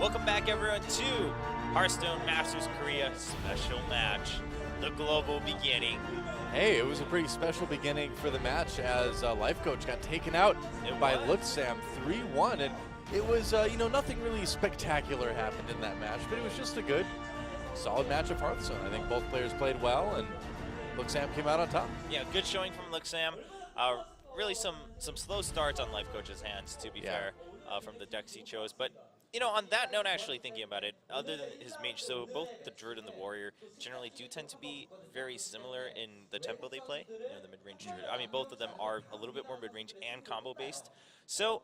Welcome back, everyone, to Hearthstone Masters Korea special match, the global beginning. Hey, it was a pretty special beginning for the match as Life Coach got taken out by Luxam 3-1, and it was, nothing really spectacular happened in that match, but it was just a good, solid match of Hearthstone. I think both players played well, and Luxam came out on top. Yeah, good showing from Luxam. Really some slow starts on Life Coach's hands, to be fair, from the decks he chose, but on that note, actually thinking about it, other than his mage, so both the Druid and the Warrior generally do tend to be very similar in the tempo they play, the mid-range Druid. I mean, both of them are a little bit more mid-range and combo-based. So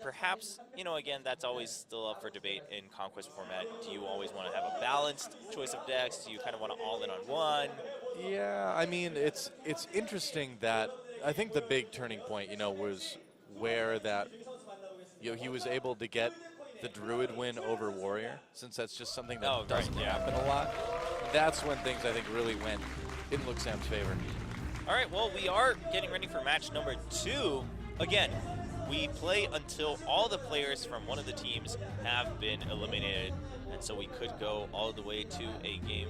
perhaps, again, that's always still up for debate in Conquest format. Do you always want to have a balanced choice of decks? Do you kind of want to all in on one? Yeah, I mean, it's interesting that I think the big turning point, was where that, he was able to get the Druid win over Warrior, since that's just something that doesn't happen a lot. That's when things, I think, really went in Luxam's favor. All right, well, we are getting ready for match number 2. Again, we play until all the players from one of the teams have been eliminated, and so we could go all the way to a game,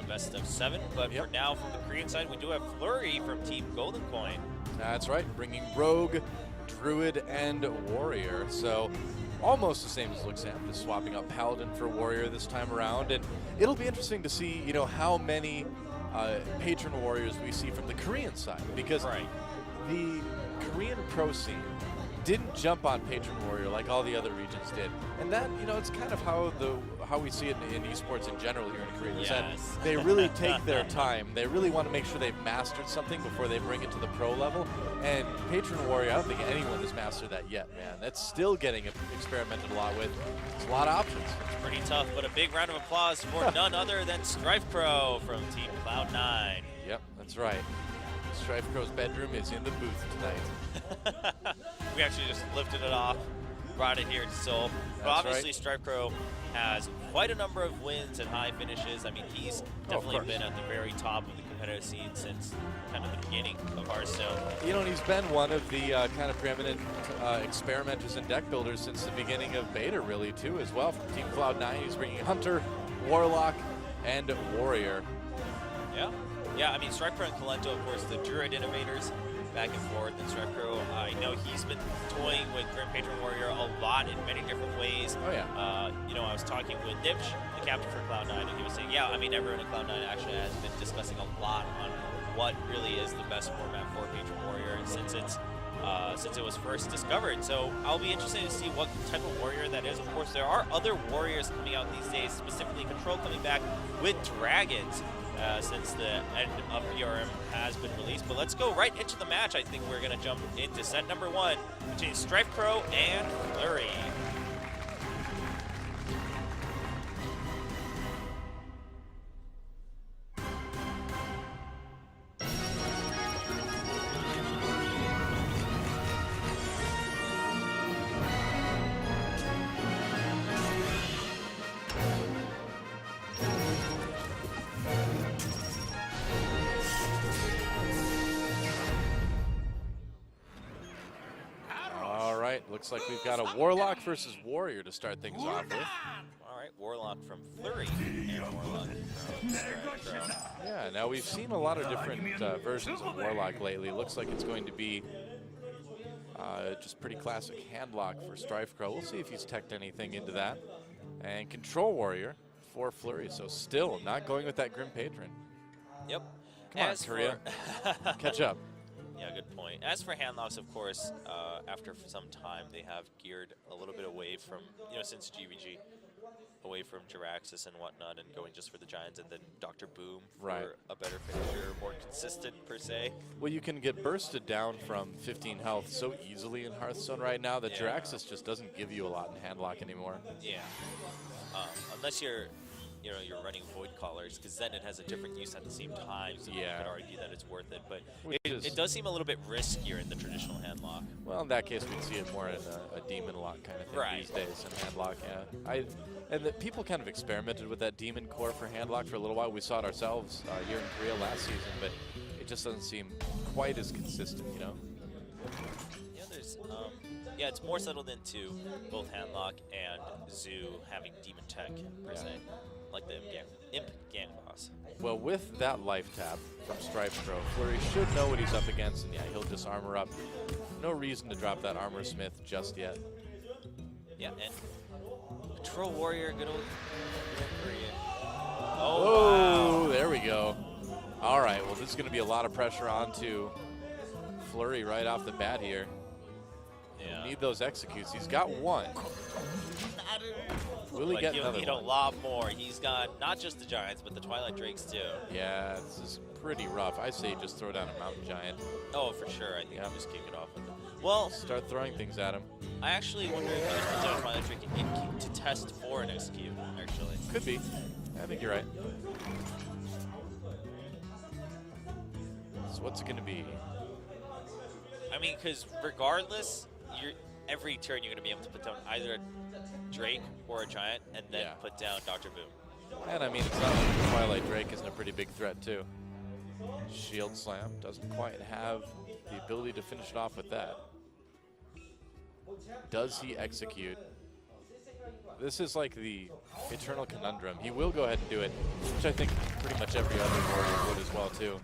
best of 7. But for now, from the Korean side, we do have Flurry from Team Golden Coin. That's right, bringing Rogue, Druid, and Warrior. So almost the same as Luxam, just swapping out Paladin for Warrior this time around. And it'll be interesting to see, how many patron warriors we see from the Korean side, because the Korean pro scene didn't jump on patron warrior like all the other regions did. And that, it's kind of how we see it in esports in general here in Korea. Yes. That they really take their time. They really want to make sure they've mastered something before they bring it to the pro level. And patron warrior, I don't think anyone has mastered that yet, man. That's still getting experimented a lot with. There's a lot of options. It's pretty tough, but a big round of applause for none other than Strifecro from Team Cloud9. Yep, that's right. Strifecro's bedroom is in the booth tonight. We actually just lifted it off, brought it here to Seoul. But obviously, Strifecro has quite a number of wins and high finishes. I mean, he's definitely been at the very top of the competitive scene since kind of the beginning of Hearthstone. And he's been one of the kind of preeminent experimenters and deck builders since the beginning of beta, really, too, as well. From Team Cloud9, he's bringing Hunter, Warlock, and Warrior. Yeah, I mean, Strifecro and Kalento, of course, the Druid innovators, back and forth. And Strifecro, I know he's been toying with Grim Patron Warrior a lot in many different ways. Oh, yeah. I was talking with Dipch, the captain for Cloud9, and he was saying, everyone at Cloud9 actually has been discussing a lot on what really is the best format for Patron Warrior, and since it was first discovered. So I'll be interested to see what type of warrior that is. Of course, there are other warriors coming out these days, specifically Control coming back with dragons. Since the end of PRM has been released. But let's go right into the match. I think we're going to jump into set number 1 between Strifecro and Flurry. Looks like we've got a Warlock versus Warrior to start things off with. All right, Warlock from Flurry and Warlock from Strifecro. Yeah, now we've seen a lot of different versions of Warlock lately. Looks like it's going to be just pretty classic handlock for Strifecro. We'll see if he's teched anything into that. And Control Warrior for Flurry, so still not going with that Grim Patron. Yep. Come on, Korea. Catch up. Yeah, good point. As for handlocks, of course, after some time, they have geared a little bit away from, since GVG, away from Jiraxis and whatnot, and going just for the Giants, and then Dr. Boom for a better finisher, more consistent, per se. Well, you can get bursted down from 15 health so easily in Hearthstone right now that Jiraxis just doesn't give you a lot in handlock anymore. Yeah. Unless you're running Void Callers, because then it has a different use at the same time, so you could argue that it's worth it. But it does seem a little bit riskier in the traditional handlock. Well, in that case, we'd see it more in a demon lock kind of thing these days in handlock, And people kind of experimented with that demon core for handlock for a little while. We saw it ourselves here in Korea last season, but it just doesn't seem quite as consistent, Yeah, there's Yeah, it's more settled into both Handlock and Zoo having Demon Tech, per se. Like the Imp Gang Boss. Well, with that life tap from Strifecro, Flurry should know what he's up against, and yeah, he'll just armor up. No reason to drop that Armor Smith just yet. Yeah, and Patrol Warrior, good old Korean. Oh, wow. There we go. All right, well, this is going to be a lot of pressure onto Flurry right off the bat here. Yeah. Need those executes. He's got one. Will he get another one? He'll need a lot more. He's got not just the Giants, but the Twilight Drakes too. Yeah, this is pretty rough. I say just throw down a Mountain Giant. Oh, for sure. I think I'll just kick it off with him. Well, start throwing things at him. I actually wonder if he just puts out Twilight Drake to test for an execute, actually. Could be. I think you're right. So what's it going to be? I mean, because regardless, every turn you're going to be able to put down either a Drake or a Giant and then put down Dr. Boom. And I mean, it's not like the Twilight Drake isn't a pretty big threat too. Shield Slam doesn't quite have the ability to finish it off with that. Does he execute? This is like the eternal conundrum. He will go ahead and do it, which I think pretty much every other warrior would as well too.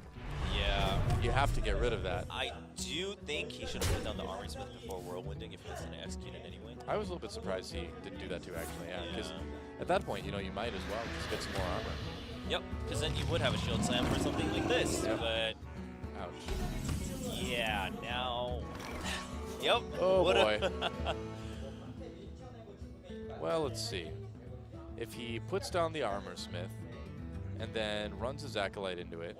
Yeah. You have to get rid of that. I do think he should have put down the Armor Smith before Whirlwinding if he was going to execute it anyway. I was a little bit surprised he didn't do that too, actually, yeah. Because at that point, you know, you might as well just get some more armor. Yep, because then you would have a Shield Slam for something like this, but... Ouch. Yeah, now... Yep. Oh, boy. Well, let's see. If he puts down the Armor Smith and then runs his Acolyte into it,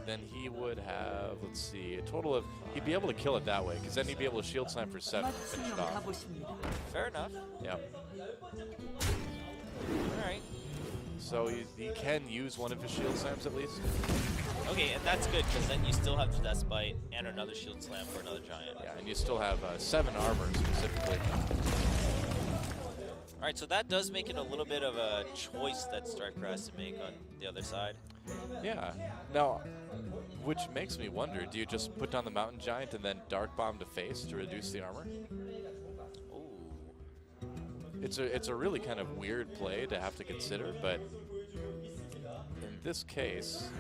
then he would have, let's see, a total of, he'd be able to kill it that way, because then he'd be able to Shield Slam for 7 and finish it off. Fair enough. Yep. All right. So he can use one of his Shield Slams at least. Okay, and that's good, because then you still have the Death Bite and another Shield Slam for another Giant. Yeah, and you still have 7 armor specifically. All right, so that does make it a little bit of a choice that Strifecro has to make on the other side. Yeah. Now, which makes me wonder, do you just put down the Mountain Giant and then Dark Bomb to face to reduce the armor? Ooh. It's a really kind of weird play to have to consider, but in this case,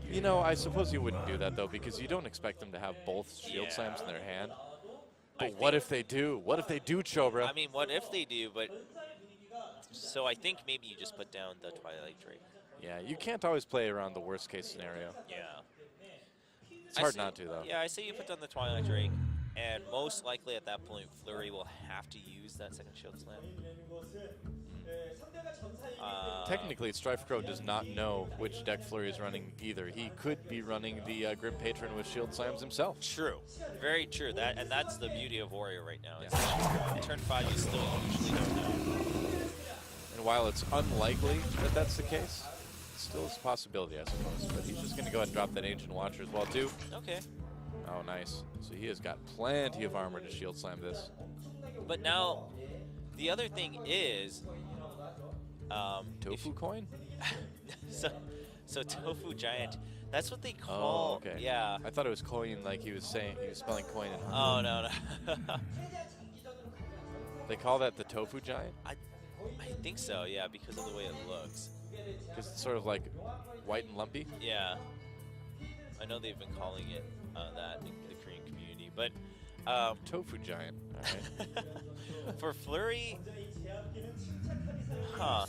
you know, I suppose you wouldn't do that though, because you don't expect them to have both Shield Slams in their hand. But what if they do? What if they do, Chobra? I mean, what if they do? But so I think maybe you just put down the Twilight Drake. Yeah, you can't always play around the worst case scenario. Yeah. It's hard not to, though. Yeah, I say you put down the Twilight Drake, and most likely at that point, Flurry will have to use that second Shield Slam. Technically, Strifecro does not know which deck Flurry is running either. He could be running the Grim Patron with Shield Slams himself. True. Very true. And that's the beauty of Warrior right now. Yeah. Turn 5, you still usually don't know. And while it's unlikely that that's the case, it still is a possibility, I suppose. But he's just going to go ahead and drop that Ancient Watcher as well, too. Okay. Oh, nice. So he has got plenty of armor to Shield Slam this. But now, the other thing is... Tofu coin? so Tofu Giant, that's what they call... Oh, okay. Yeah. I thought it was coin like he was saying, he was spelling coin in Oh, no. They call that the Tofu Giant? I think so, yeah, because of the way it looks. Because it's sort of like white and lumpy? Yeah. I know they've been calling it that in the Korean community, but... Tofu Giant, all right. For Flurry... Huh.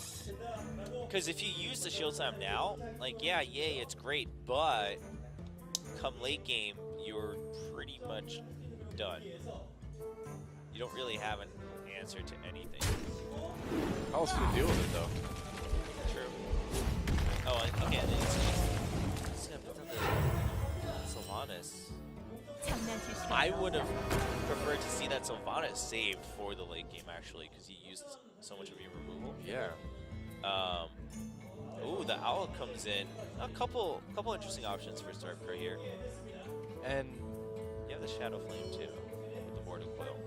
Because if you use the Shield Slam now, like, yeah, yay, it's great, but come late game, you're pretty much done. You don't really have an answer to anything. How else do you deal with it, though? True. Oh, okay, and it's gonna put down the Sylvanas. I would have preferred to see that Sylvanas saved for the late game, actually, because he used so much of your removal. Yeah. Ooh, the Owl comes in. A couple interesting options for Strifecro here. And you have the Shadow Flame, too, with the Mortal Coil.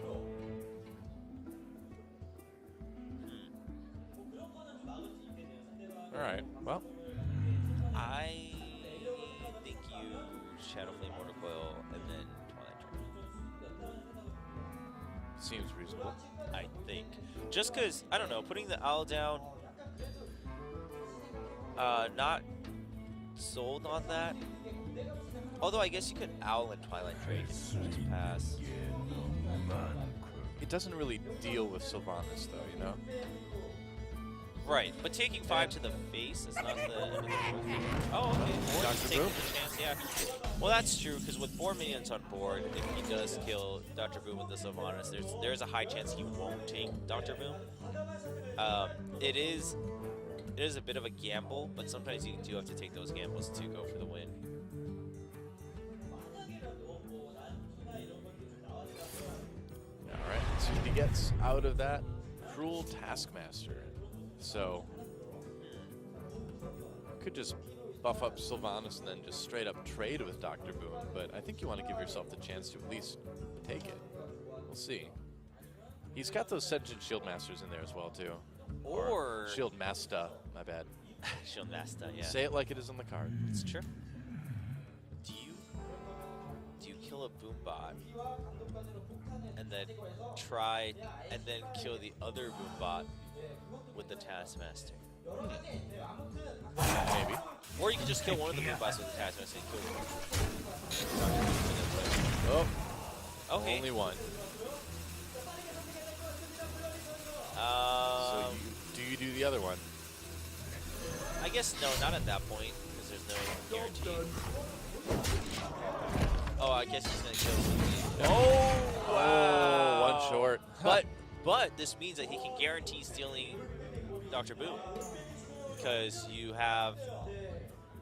All right, well. I think you Shadow Flame, Mortal Coil, and then Twilight Seems reasonable. I think. Just because, I don't know, putting the owl down, not sold on that. Although I guess you could owl and Twilight Drake and just pass. It doesn't really deal with Sylvanas, though, you know? Right, but taking 5 to the face is not the end of the world. Oh, okay. Or Dr. just taking Boom? the chance, yeah. Well, that's true, because with 4 minions on board, if he does kill Dr. Boom with the Sylvanas, there's a high chance he won't take Dr. Boom. It is a bit of a gamble, but sometimes you do have to take those gambles to go for the win. Alright, let's see what he gets out of that. Cruel Taskmaster. So, could just buff up Sylvanas and then just straight up trade with Dr. Boom, but I think you want to give yourself the chance to at least take it. We'll see. He's got those Sentient Shield Masters in there as well, too. Or Shield Master, my bad. Shield Master, yeah. Say it like it is on the card. It's true. Do you kill a Boom bot and then try and then kill the other Boom bot with the Taskmaster? Maybe. Or you can just kill one of the Boom bots with the Taskmaster and kill Oh, okay. only one. So do you do the other one? I guess no, not at that point, because there's no guarantee. Oh, I guess he's gonna kill me. Oh, wow. Oh, one short. But this means that he can guarantee stealing Dr. Boom, because you have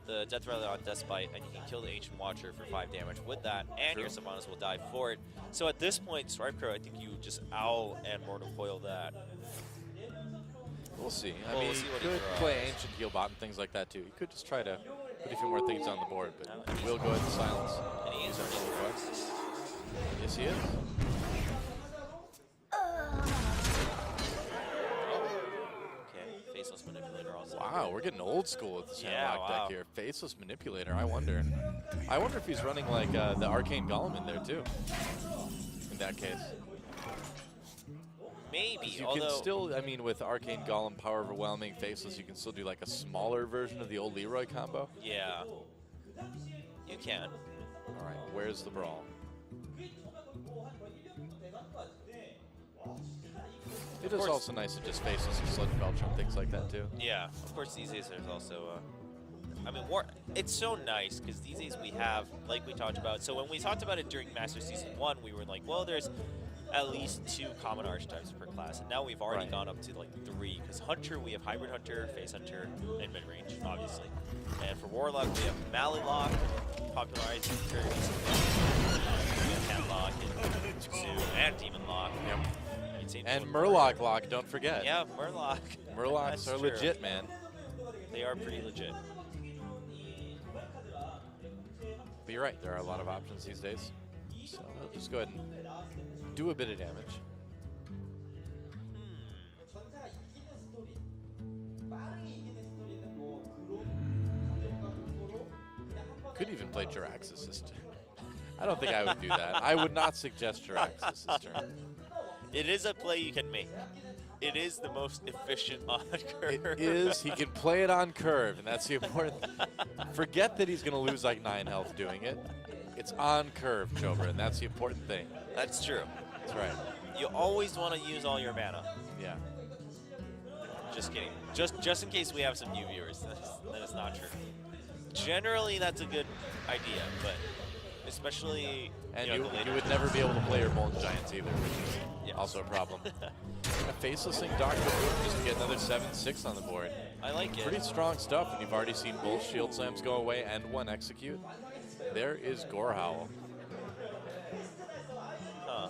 the Death Rally on Deathbite, and you can kill the Ancient Watcher for 5 damage with that, and your Sylvanas will die for it. So at this point, Strifecro, I think you just owl and Mortal Coil that. We'll see. I Well, mean, we'll see you what he could draws. play Ancient Heal Bot and things like that too. You could just try to put a few more things on the board, but we'll go ahead and silence. And he is already correct. Yes, he is. Okay, Faceless Manipulator also. Wow, we're getting old school with this Yeah, Handlock wow. deck here. Faceless Manipulator, I wonder. I wonder if he's running like the Arcane Golem in there too. In that case. Maybe, You although... can still, I mean, with Arcane Golem, Power Overwhelming, Faceless, you can still do like a smaller version of the old Leroy combo. Yeah. You can. All right, where's the brawl? It is course. also nice to just Faceless and Sludge Belcher and things like that too. Yeah, of course these days there's also, I mean, it's so nice because these days we have, like we talked about, so when we talked about it during Master Season 1, we were like, well, there's at least 2 common archetypes per class, and now we've already gone up to like 3, because Hunter, we have Hybrid Hunter, Face Hunter, and Mid-Range, obviously. And for Warlock, we have Malilock, popularized very recently. We have Catlock, and Jutsu, and Demon Lock. Yep. Same And thing with Murloc Lock, don't forget. Yeah, Murloc. Murlocs That's are true. legit, man. They are pretty legit. But you're right, there are a lot of options these days. So I'll just go ahead and do a bit of damage. Could even play Jirax's sister. I don't think I would do that. I would not suggest Jirax's sister. It is a play you can make. It is the most efficient on curve. It is. He can play it on curve, and that's the important thing. Forget that he's going to lose like 9 health doing it. It's on curve, Chobra, and that's the important thing. That's true. That's right. You always want to use all your mana. Yeah. Just kidding. Just in case we have some new viewers, that is not true. Generally, that's a good idea, but especially And you know, you, the later you would never be able to play your Molten Giants either, which is Yes. also a problem. A Facelessing Dr. Boom just to get another 7/6 on the board. I like it. Pretty strong stuff, and you've already seen both Shield Slams go away and one execute. There is Gorehowl. Huh.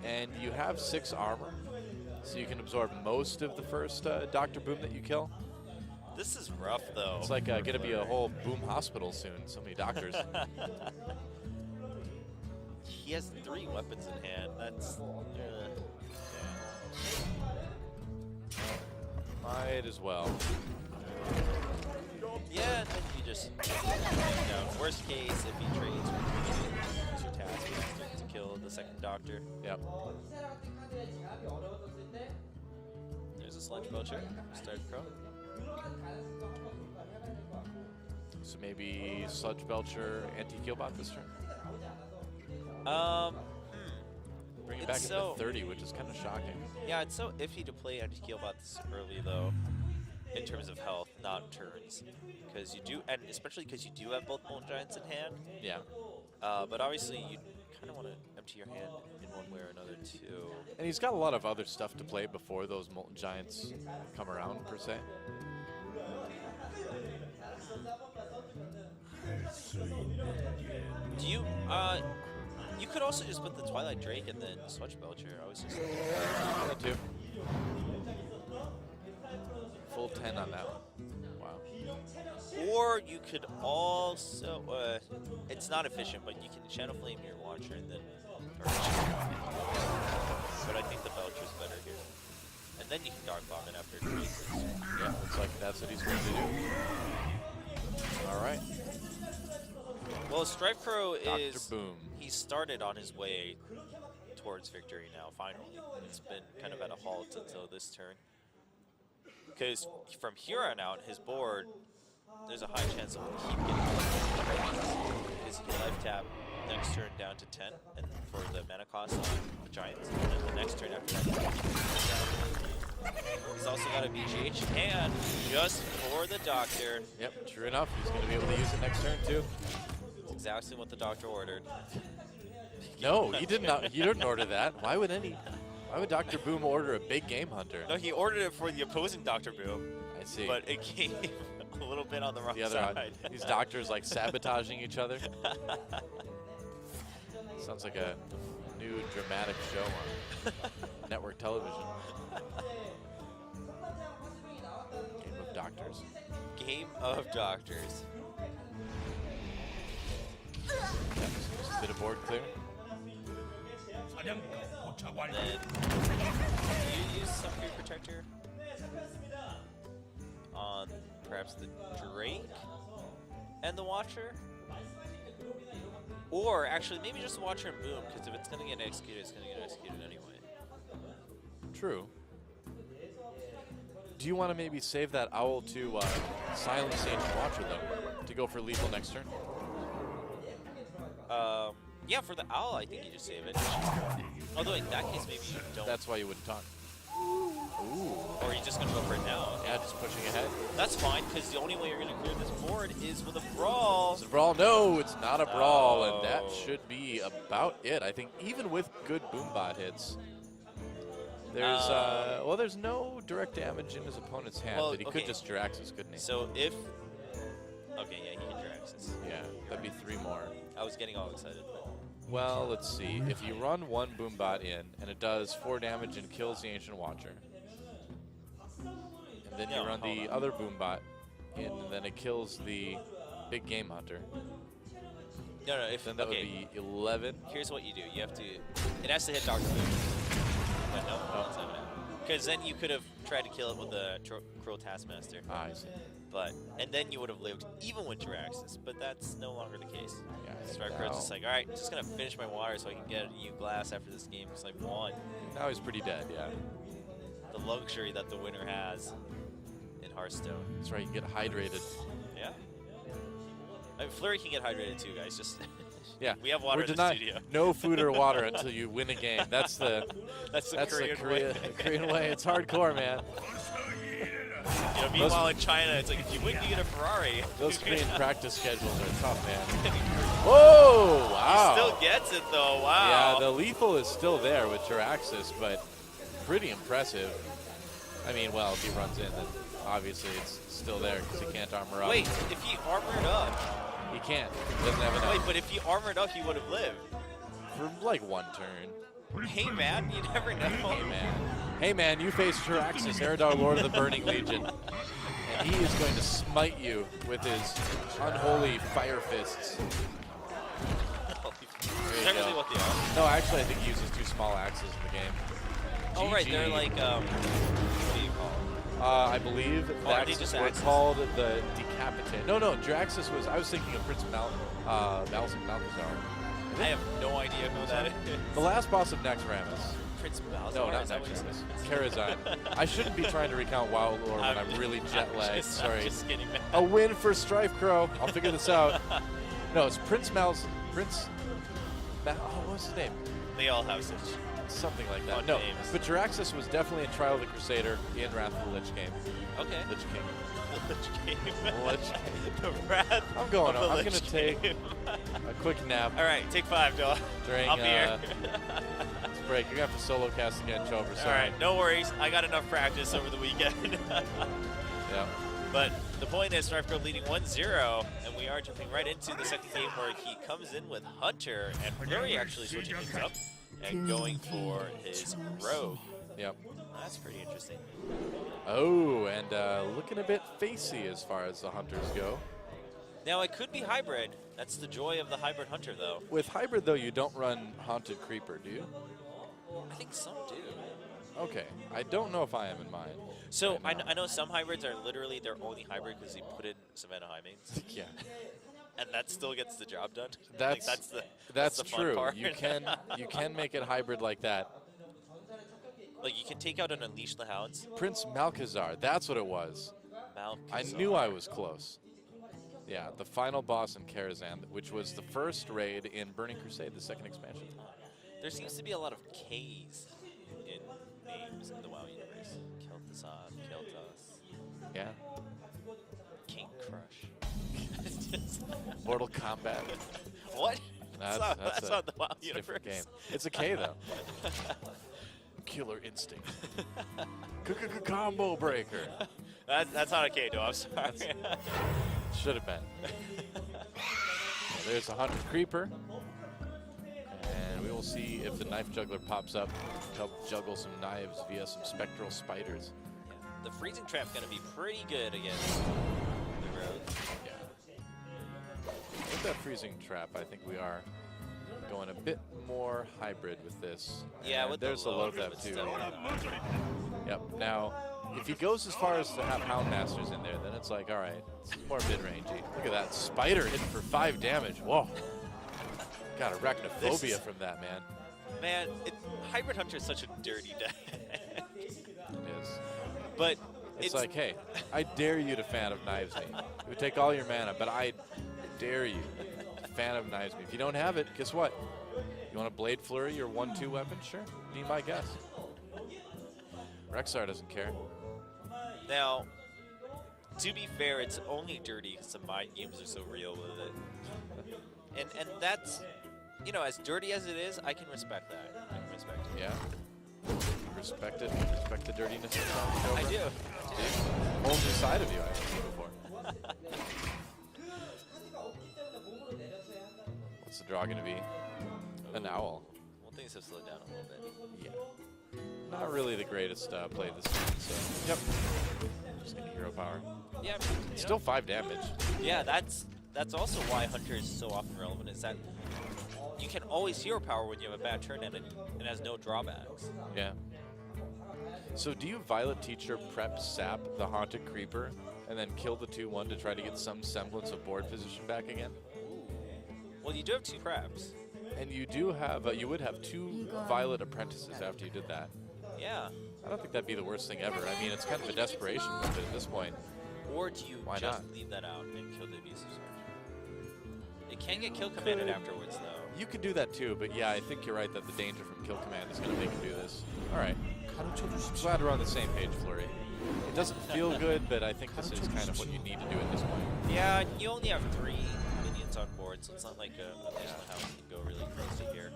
And you have 6 armor, so you can absorb most of the first Dr. Boom that you kill. This is rough, though. It's like going to be a whole Boom hospital soon. So many doctors. He has 3 weapons in hand. That's... Might as well. Yeah, and then you just down. Worst case, if he trades with 2 tasks, kill the second Doctor. Yep. There's a Sludge Belcher. Strifecro. So maybe Sludge Belcher, anti-Killbot this turn. Bring it back so, into 30, which is kind of shocking. Yeah, it's so iffy to play anti-Killbot this early, though, in terms of health, not turns. Because you do, and especially because you do have both Molten Giants in hand. Yeah. But obviously, you kind of want to empty your hand in one way or another, too. And he's got a lot of other stuff to play before those Molten Giants come around, per se. Do you, you could also just put the Twilight Drake and then Sludge Belcher. I was just That too. Full 10 on that one. Wow. Or you could also, it's not efficient, but you can Channel Flame your Watcher and then but I think the Belcher's better here. And then you can Dark Bomb it after it freezes. Yeah, looks like that's what he's going to do. All right. Well, Strifecro is, Dr. Boom. he started on his way towards victory now, finally. It's been kind of at a halt until this turn. Because from here on out, his board, there's a high chance of keep getting because he can life tap next turn down to 10 and for the mana cost on the Giants. And then the next turn after that, he's also got a BGH and just for the Doctor. Yep, true enough. He's going to be able to use it next turn, too. It's exactly what the Doctor ordered. No, he did not. He didn't order that. Why would Dr. Boom order a big game hunter? No, he ordered it for the opposing Doctor Boom. I see. But it came a little bit on the wrong the other side. These doctors like sabotaging each other. Sounds like a new dramatic show on network television. Game of Doctors. Game of Doctors. Yeah, just a bit of board clear. Then you use some Fury Protector on perhaps the Drake and the Watcher? Or actually, maybe just the Watcher and Boom, because if it's going to get executed, it's going to get executed anyway. True. Do you want to maybe save that Owl to silence the Ancient Watcher, though, to go for lethal next turn? Yeah, for the Owl, I think you just save it. Although in that case, maybe you don't. That's why you wouldn't talk. Ooh. Or you're just going to go for it now. Yeah, just pushing ahead. That's fine, because the only way you're going to clear this board is with a Brawl. It's a Brawl? No, it's not a Brawl, and that should be about it. I think even with good Boombot hits, there's well, there's no direct damage in his opponent's hand, well, but he could just Jiraxis, couldn't he? So if... Okay, yeah, he can Jiraxis. Yeah, that'd be 3 more. I was getting all excited, but... Well, let's see. If you run one Boombot in, and it does 4 damage and kills the Ancient Watcher, and then you run the other Boombot in, and then it kills the big game hunter. No, Then that would be 11. Here's what you do. You have to... It has to hit Dr. Boom. But no, that's not it. Because then you could have tried to kill it with the Cruel Taskmaster. Ah, I see. And then you would have lived even with Jiraxis, but that's no longer the case. Yeah, Strifecro's just like, alright, just gonna finish my water so I can get a new glass after this game. It's like, one. Now he's pretty dead, yeah. The luxury that the winner has in Hearthstone. That's right, you get hydrated. Yeah. I mean, Flurry can get hydrated too, guys. Just yeah, we have water in the studio. No food or water until you win a game. That's the Korean way. Korean way. It's hardcore, man. You know, meanwhile in China, it's like if you win, you get a Ferrari. Those Korean practice schedules are tough, man. Whoa! Wow. He still gets it though. Wow. Yeah, the lethal is still there with Jiraxis, but pretty impressive. I mean, well, if he runs in, then obviously it's still there because he can't armor up. Wait, if he armored up, he can't. He doesn't have enough. Wait, but if he armored up, he would have lived. For like 1 turn. Hey man, you never know. Hey man. Hey man, you face Jiraxis, Eridar, Lord of the Burning Legion. And he is going to smite you with his unholy fire fists. Technically what they are. No, actually I think he uses 2 small axes in the game. Oh GG. right, they're like, what do you call them? I believe the axes were called the Decapitate. No, Jiraxis was, I was thinking of Prince Malzahar. Is I it? have no idea who that is. The last boss of Naxxramas. Prince Malzahar? No, not Is that what you said? Naxxramas. Karazhan. I shouldn't be trying to recount WoW lore when I'm really jet lagged. Sorry. I'm just kidding, man. A win for Strifecro. I'll figure this out. No, it's Prince oh, what was his name? They all have such. Something like that. Fun No, names. but Jiraxxus was definitely in Trial of the Crusader in Wrath of the Lich King. Okay. Lich King. The Lich King. Lich King. The wrath. I'm going of on. the I'm going to Lich take King. a quick nap All right, take 5, dog. during I'll be here. this break. You're going to have to solo cast again, Chover. All Sorry. right, no worries. I got enough practice over the weekend. Yeah. But the point is, Strifecro leading 1-0, and we are jumping right into the second game where he comes in with Hunter, and Flurry actually switching things up and going for his Rogue. Yep. That's pretty interesting. Oh, and looking a bit facey as far as the Hunters go. Now, it could be hybrid. That's the joy of the hybrid Hunter, though. With Hybrid, though, you don't run Haunted Creeper, do you? I think some do. Okay. I don't know if I am in mine. So right now. I know some hybrids are literally their only hybrid because they put in Savannah Hymens, Yeah. and that still gets the job done. That's like, that's the fun true. part. You can make it hybrid like that. Like, you can take out and unleash the hounds. Prince Malchazar, that's what it was. I knew I was close. Yeah, the final boss in Karazhan, which was the first raid in Burning Crusade, the second expansion. There seems to be a lot of K's in names in the WoW universe. Kel'Thuzad, Kel'Thuz, Yeah. King Crush. It's just Mortal Kombat. what? That's a- not the WoW It's a different universe. game. It's a K, though. Killer Instinct. Combo Breaker. That's not a K, though. I'm sorry. Should have been. There's a Hunter Creeper. And we will see if the Knife Juggler pops up to help juggle some knives via some spectral spiders. The freezing trap's gonna be pretty good against the Rogue. Yeah. With that freezing trap, I think we are going a bit more hybrid with this. Yeah, And with there's the a load, low but too. still. Yep. Now, if he goes as far as to have Houndmasters in there, then it's like, all right, it's more mid-rangey. Look at that spider hitting for 5 damage. Whoa. Got arachnophobia from that, man. Man, Hybrid Hunter is such a dirty deck. It is. But It's like, hey, I dare you to Fan of Knives me. It would take all your mana, but I dare you to Fan of Knives me. If you don't have it, guess what? You want a Blade Flurry, your 1-2 weapon? Sure, be my guest. Rexar doesn't care. now, to be fair, it's only dirty because the mind games are so real with it. And that's, you know, as dirty as it is, I can respect that. I can respect it. Yeah. Respect it. Respect the dirtiness of I Cobra. do. Whole new side of you I haven't seen before. What's the draw going to be? An owl. Well, things have slowed down a little bit. Yeah. Not really the greatest play this game, so. Yep. Just getting hero power. Yeah, Still 5 damage. Yeah, that's also why Hunter is so often relevant, is that you can always hero power when you have a bad turn and it has no drawbacks. Yeah. So do you Violet Teacher prep sap the Haunted Creeper and then kill the 2-1 to try to get some semblance of board position back again? Well, you do have 2 crabs. And you do have, you would have 2 Violet Apprentices after you did that. Yeah. I don't think that'd be the worst thing ever. I mean, it's kind of a desperation move, but at this point, Or do you Why just not? leave that out and kill the abusive surge? It can get kill commanded afterwards, though. you could do that too, but yeah, I think you're right that the danger from kill command is going to make him do this. All right. Glad we're on the same page, Flurry. It doesn't feel good, but I think this is kind of what you need to do at this point. Yeah, you only have 3 minions on board, so it's not like a house can go really crazy here.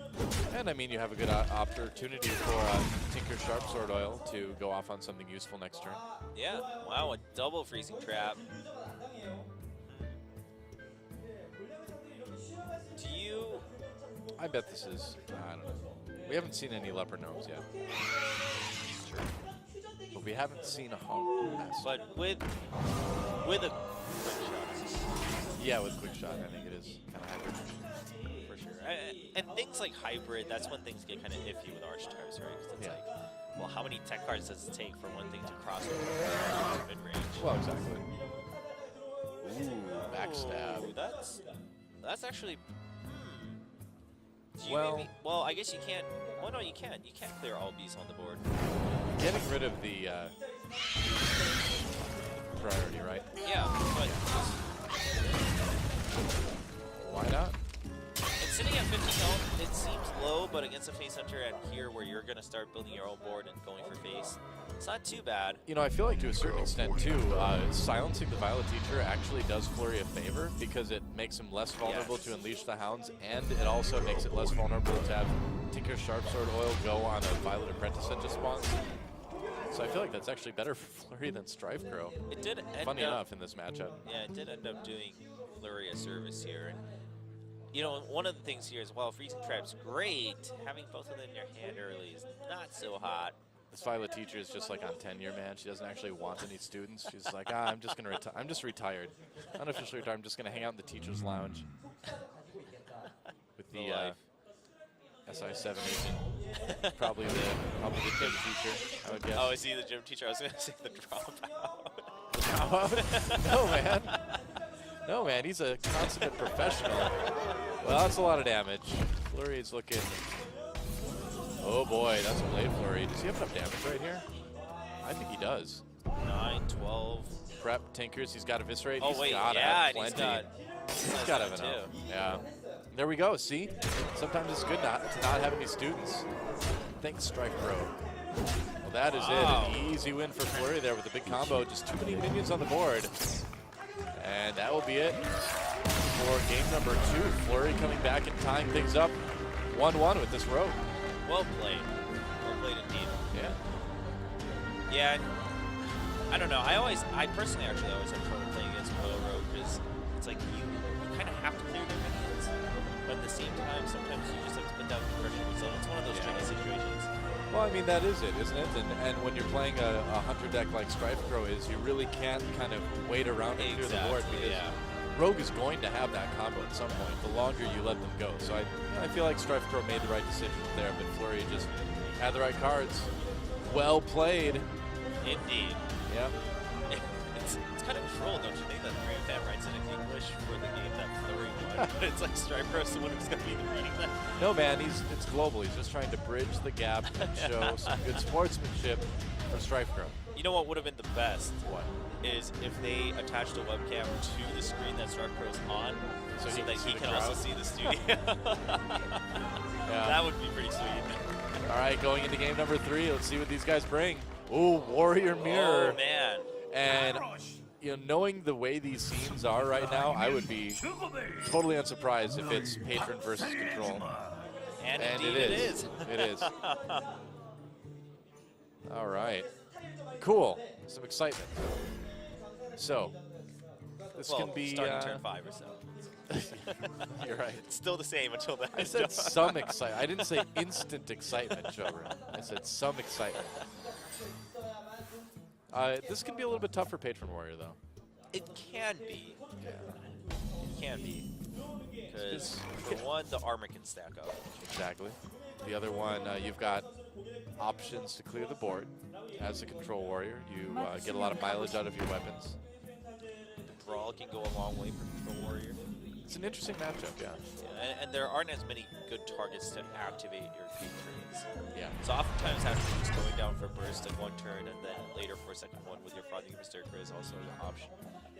And I mean, you have a good opportunity for Tinker Sharpsword Oil to go off on something useful next turn. Yeah, wow, a double freezing trap. Do you... I bet this is, I don't know. We haven't seen any leopard gnomes yet. Sure. But we haven't seen a home. But with a quick shot, Yeah, with quick shot, I think it is kind of hybrid. for sure. And things like hybrid, that's when things get kind of iffy with archetypes, right? Because it's Yeah. like, well, how many tech cards does it take for one thing to cross over mid-range? Well, exactly. Ooh, backstab. Ooh, that's actually... Well, I guess you can't. Well, no, you can. You can't clear all bees on the board. Getting rid of the priority, right? Yeah, but Why not? it's sitting at 15 health. It seems low, but against a face hunter at here, where you're gonna start building your own board and going for face, it's not too bad. You know, I feel like to a certain extent too, silencing the Violet Teacher actually does Flurry a favor because it makes him less vulnerable to Unleash the Hounds, and it also makes it less vulnerable to have Tinker's Sharpsword Oil go on a Violet Apprentice that just spawns. So I feel like that's actually better for Flurry than Strifecro. It did end Funny up, enough in this matchup. Yeah, it did end up doing Flurry a service here. And, you know, one of the things here is, while Freezing Trap's great, having both of them in your hand early is not so hot. This Violet Teacher is just like on tenure, man. She doesn't actually want any students. She's like, I'm just gonna retire. I'm just retired, unofficially retired. I'm just gonna hang out in the teacher's lounge with the SI7 agent, probably the gym teacher, I would guess. Oh, I see the gym teacher. I was gonna say the dropout. No, man. No, man. He's a consummate professional. Well, that's a lot of damage. Flurry is looking. Oh boy, that's a Blade Flurry. Does he have enough damage right here? I think he does. 9, 12. Prep, Tinkers, he's got Eviscerate. Oh, he's wait, got yeah, plenty. he's got to have enough. Yeah. There we go, see? Sometimes it's good to not have any students. Thanks, Strifecro. Well, that is it. An easy win for Flurry there with a big combo. Just too many minions on the board. And that will be it for game number 2. Flurry coming back and tying things up 1-1 with this Rogue. Well played. Well played indeed. Yeah. Yeah, I don't know. I personally actually always have trouble playing against Rogue because it's like you kind of have to clear their minions, but at the same time, sometimes you just have to put down the pressure. So it's one of those tricky situations. Well, I mean, that is it, isn't it? And when you're playing a hunter deck like Strifecro is, you really can't kind of wait around and clear the board because Rogue is going to have that combo at some point, the longer you let them go. So I feel like Strifecro made the right decision there, but Flurry just had the right cards. Well played. Indeed. Yeah. It's kind of troll, don't you think, that Fan writes it in English for the game that Flurry won? But it's like Strifecro's the one who's going to be reading that. No, man, it's global. He's just trying to bridge the gap and show some good sportsmanship for Strifecro. You know what would have been the best? What? Is if they attached a webcam to the screen that Strifecro's on, so that he can also see the studio. Yeah. That would be pretty sweet. All right, going into game number 3, let's see what these guys bring. Ooh, Warrior Mirror. Oh, man. And, you know, knowing the way these scenes are right now, I would be totally unsurprised if it's Patron versus Control. And indeed it is. It is. All right. Cool. Some excitement. So, this can be... starting turn 5 or so. You're right. It's still the same until then. I said some excitement. I didn't say instant excitement, Children. I said some excitement. This can be a little bit tough for Patron Warrior, though. It can be. Yeah. It can be. Because, for one, the armor can stack up. Exactly. The other one, you've got options to clear the board. As a Control Warrior, you get a lot of mileage out of your weapons. The Brawl can go a long way for Control Warrior. It's an interesting matchup, yeah. And there aren't as many good targets to activate your patrons. Yeah. So oftentimes having just going down for burst in one turn and then later for a second one with your Frothing Berserker is also an option.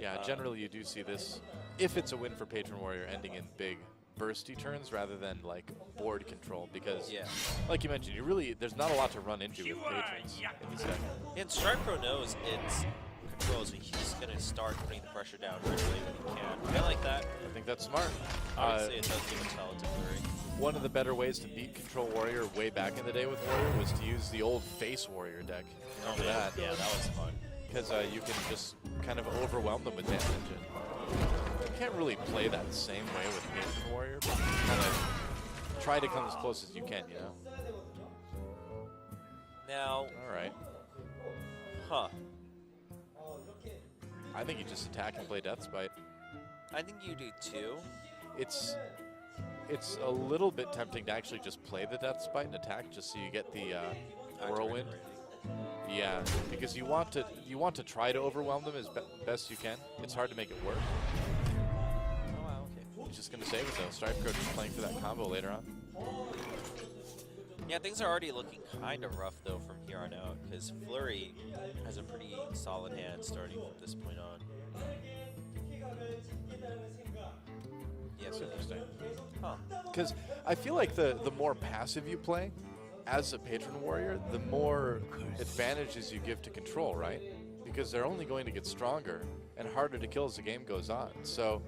Yeah, generally you do see this, if it's a win for Patron Warrior, ending in big bursty turns rather than like board control because, like you mentioned, there's not a lot to run into with patrons in this deck. And Strifecro knows it's control, so he's going to start putting the pressure down right away when he can. I like that. I think that's smart. I would say it does give a tell to Flurry. One of the better ways to beat Control Warrior way back in the day with Warrior was to use the old Face Warrior deck. Remember that? Yeah, that was fun. Because you can just kind of overwhelm them with damage. You can't really play that same way with Patron Warrior, but kind of try to come as close as you can, you know? Now... Alright. Huh. I think you just attack and play Death Spite. I think you do too. It's a little bit tempting to actually just play the Death Spite and attack just so you get the Whirlwind. Yeah, because you want to try to overwhelm them as best you can. It's hard to make it work. Oh wow, okay. He's just gonna save it though. Strifecro just playing for that combo later on. Yeah, things are already looking kind of rough though from here on out because Flurry has a pretty solid hand starting from this point on. Yeah, That's interesting. Huh. Because I feel like the more passive you play as a patron warrior, the more advantages you give to control, right? Because they're only going to get stronger and harder to kill as the game goes on. So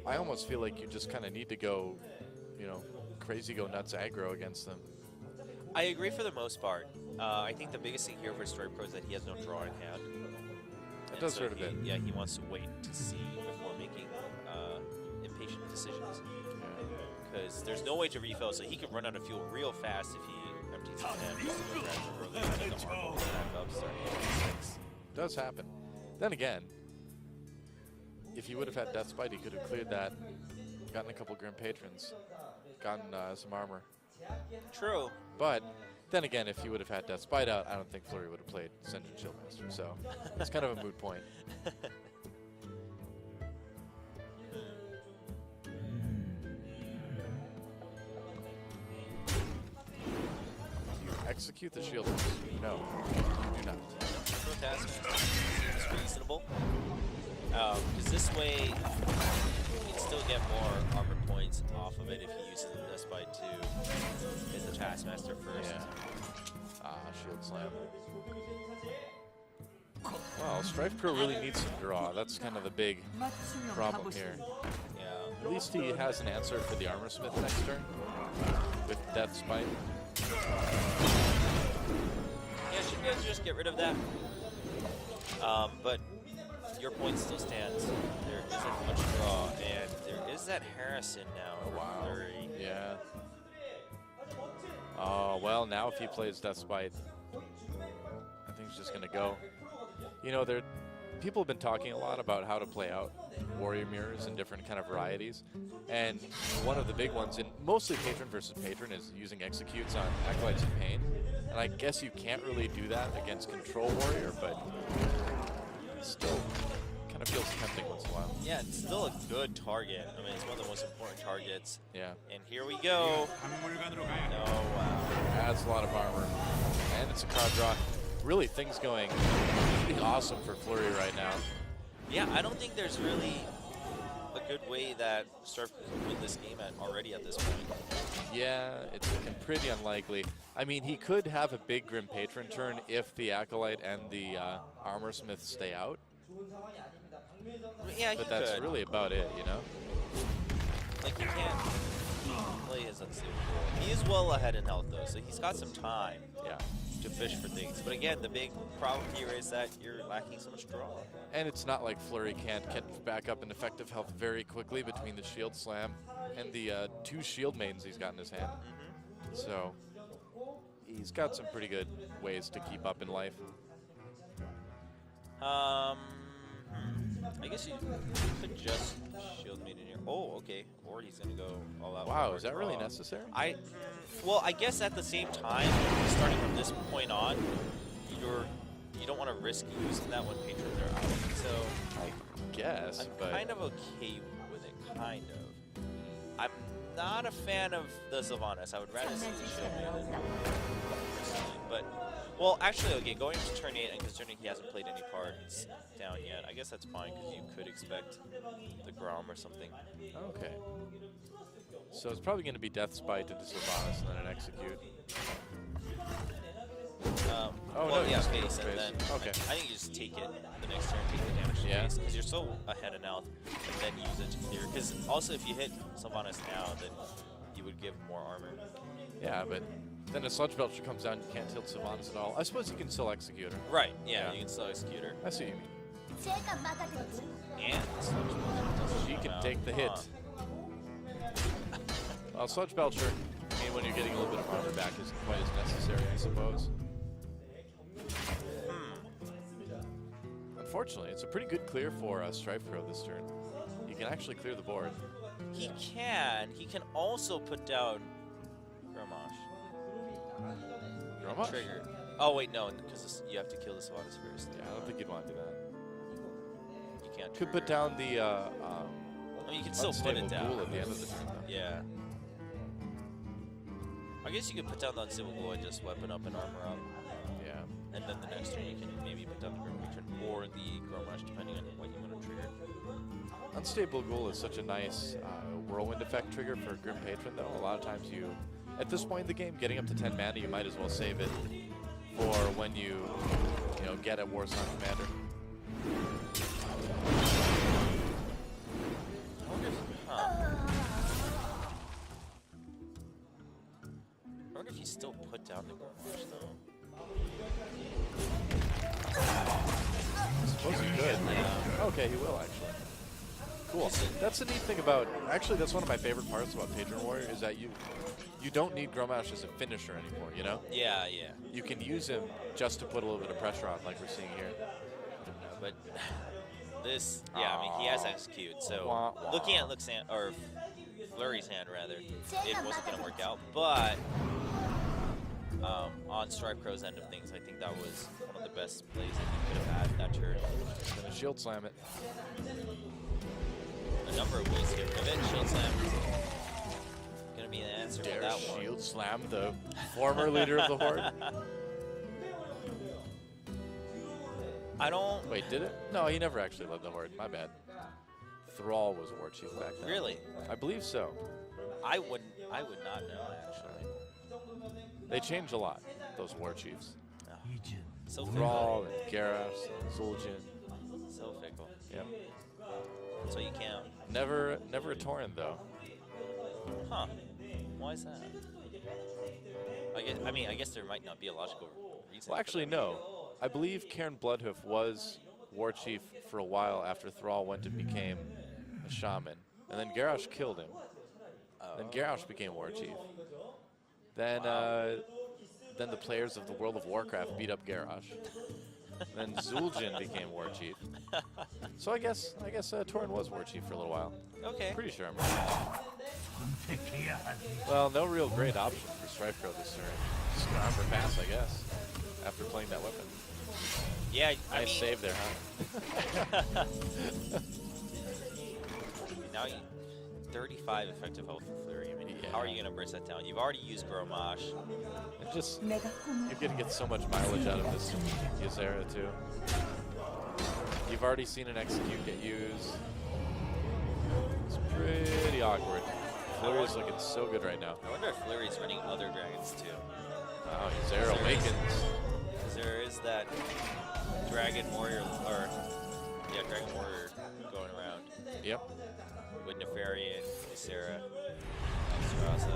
I almost feel like you just kind of need to go, you know, crazy, go nuts aggro against them. I agree for the most part. I think the biggest thing here for Strifecro is that he has no draw in hand. That does hurt a bit. Yeah, he wants to wait to see before making impatient decisions. Because there's no way to refill, so he can run out of fuel real fast if he empties his hand. Just to go grab it early and then the armor will back up, starting at 6. Does happen. Then again, if he would have had Deathbite, he could have cleared that, gotten a couple Grim Patrons, gotten some armor. True. But then again, if he would have had Deathbite out, I don't think Flurry would have played Ascension Shieldmaster. So it's kind of a moot point. Execute the Shieldmaster. No, you do not. It's reasonable. Because this way, you can still get more armor points off of it if he uses the Despite to hit the Taskmaster first. Yeah. Shield Slam. Well, Strifecro really needs some draw. That's kind of the big problem here. Yeah. At least he has an answer for the Armor Smith next turn with Death Spite. Yeah, should be able to just get rid of that. But your point still stands. There isn't much draw, and there is that Harrison now. Oh, wow. Flurry. Yeah. Oh, well, now if he plays Death Spite, I think he's just going to go. You know, people have been talking a lot about how to play out warrior mirrors in different kind of varieties. And one of the big ones, in mostly patron versus patron, is using executes on Acolytes of Pain. And I guess you can't really do that against control warrior, but still kind of feels tempting once in a while. Yeah, it's still a good target. I mean, it's one of the most important targets. Yeah. And here we go. Oh, wow. Adds a lot of armor. And it's a card draw. Really, things going pretty awesome for Flurry right now. Yeah, I don't think there's really a good way that Surf can win this game already at this point. Yeah, it's looking pretty unlikely. I mean, he could have a big Grim Patron turn if the Acolyte and the Armor Smith stay out. Yeah, but that's really about it, you know? Like, he can't play his unstable. He is well ahead in health, though, so he's got some time. Yeah. To fish for things. But again, the big problem here is that you're lacking so much draw. And it's not like Flurry can't get back up in effective health very quickly between the Shield Slam and the 2 Shield Maidens he's got in his hand. So he's got some pretty good ways to keep up in life. I guess you could just Shield Maiden here. Oh, okay. Or he's going to go all out. Wow, is that really necessary? Well, I guess at the same time, starting from this point on, you don't want to risk losing that when patrons are out. So I guess, I'm kind of okay with it, kind of. I'm not a fan of the Sylvanas. I would rather see the Shield Maiden personally. But, well, actually, okay, going to turn 8 and considering he hasn't played any parts down yet, I guess that's fine because you could expect the Grom or something. Okay. So it's probably going to be Death Spite into Sylvanas and then an Execute. Oh, well, no, yeah, okay, face, and then okay. I think you just take it the next turn, take the damage to face, because you're so ahead in health, and then use it to clear. Because also, if you hit Sylvanas now, then you would give more armor. Yeah, but then a Sludge Belcher comes down, you can't tilt Sylvanas at all. I suppose you can still execute her. Right, yeah, you can still execute her. I see what you mean. And she can take the hit. Well, Sludge Belcher, I mean, when you're getting a little bit of armor back, isn't quite as necessary, I suppose. Unfortunately, it's a pretty good clear for Strifecro this turn. He can actually clear the board. He can. He can also put down Grommash. Grommash? Trigger. Oh, wait, no, because you have to kill the Sylvanas first. Yeah, I don't think you'd want to do that. You can't Could put down the I mean, you can still put it down. Ghoul at the end of the turn, though. Yeah. I guess you could put down the Azubu and just weapon up and armor up. Yeah. And then the next turn you can maybe put down the Grim Patron or the Grommash, depending on what you want to trigger. Unstable Ghoul is such a nice whirlwind effect trigger for Grim Patron, though. A lot of times you, at this point in the game, getting up to 10 mana, you might as well save it for when you get a Warsong Commander. I wonder if, I wonder if you still put down the Grommash, though. I suppose he could. Yeah. Okay, he will, actually. Cool. That's the neat thing about, actually that's one of my favorite parts about Patron Warrior is that you don't need Grommash as a finisher anymore, you know? Yeah, yeah. You can use him just to put a little bit of pressure on like we're seeing here. But this, yeah, I mean, he has execute, so Wah, wah. looking at Flurry's hand, rather, it wasn't going to work out, but on Strifecro's end of things, I think that was one of the best plays that he could have had that turn. Gonna shield slam it. A number of ways to get rid of it. Shield slam going to be the answer Dare for that one. shield slam the former leader of the Horde? I don't... Wait, did it? No, he never actually led the Horde. My bad. Thrall was War Chief back then. Really? I believe so. I would not know, actually. They changed a lot, those War Chiefs. Oh, so Thrall fickle. and Garrus and Zul'jin. So fickle. Yep. So you can't. Never a Tauren though. Huh. Why is that? I guess there might not be a logical reason. Well, actually, no. I believe Cairn Bloodhoof was War Chief for a while after Thrall went and became a shaman. And then Garrosh killed him. Then Garrosh became War Chief. Then then the players of the World of Warcraft beat up Garrosh. Then Zul'jin became War Chief. So I guess Tauren was War Chief for a little while. Okay. Pretty sure I'm right. Well, no real great option for Strifecro this turn. Just arm or pass, I guess, after playing that weapon. Yeah, I Nice mean, save there, huh? now 35 effective health for Flurry. I mean, Yeah. how are you going to burst that down? You've already used Grommash. It just, you're going to get so much mileage out of this Ysera, too. You've already seen an execute get used. It's pretty awkward. Flurry's looking so good right now. I wonder if Flurry's running other dragons, too. Wow, Ysera awakens. Because there is that Dragon Warrior, Dragon Warrior going around. Yep. With Nefarian, Ysera, Strasa.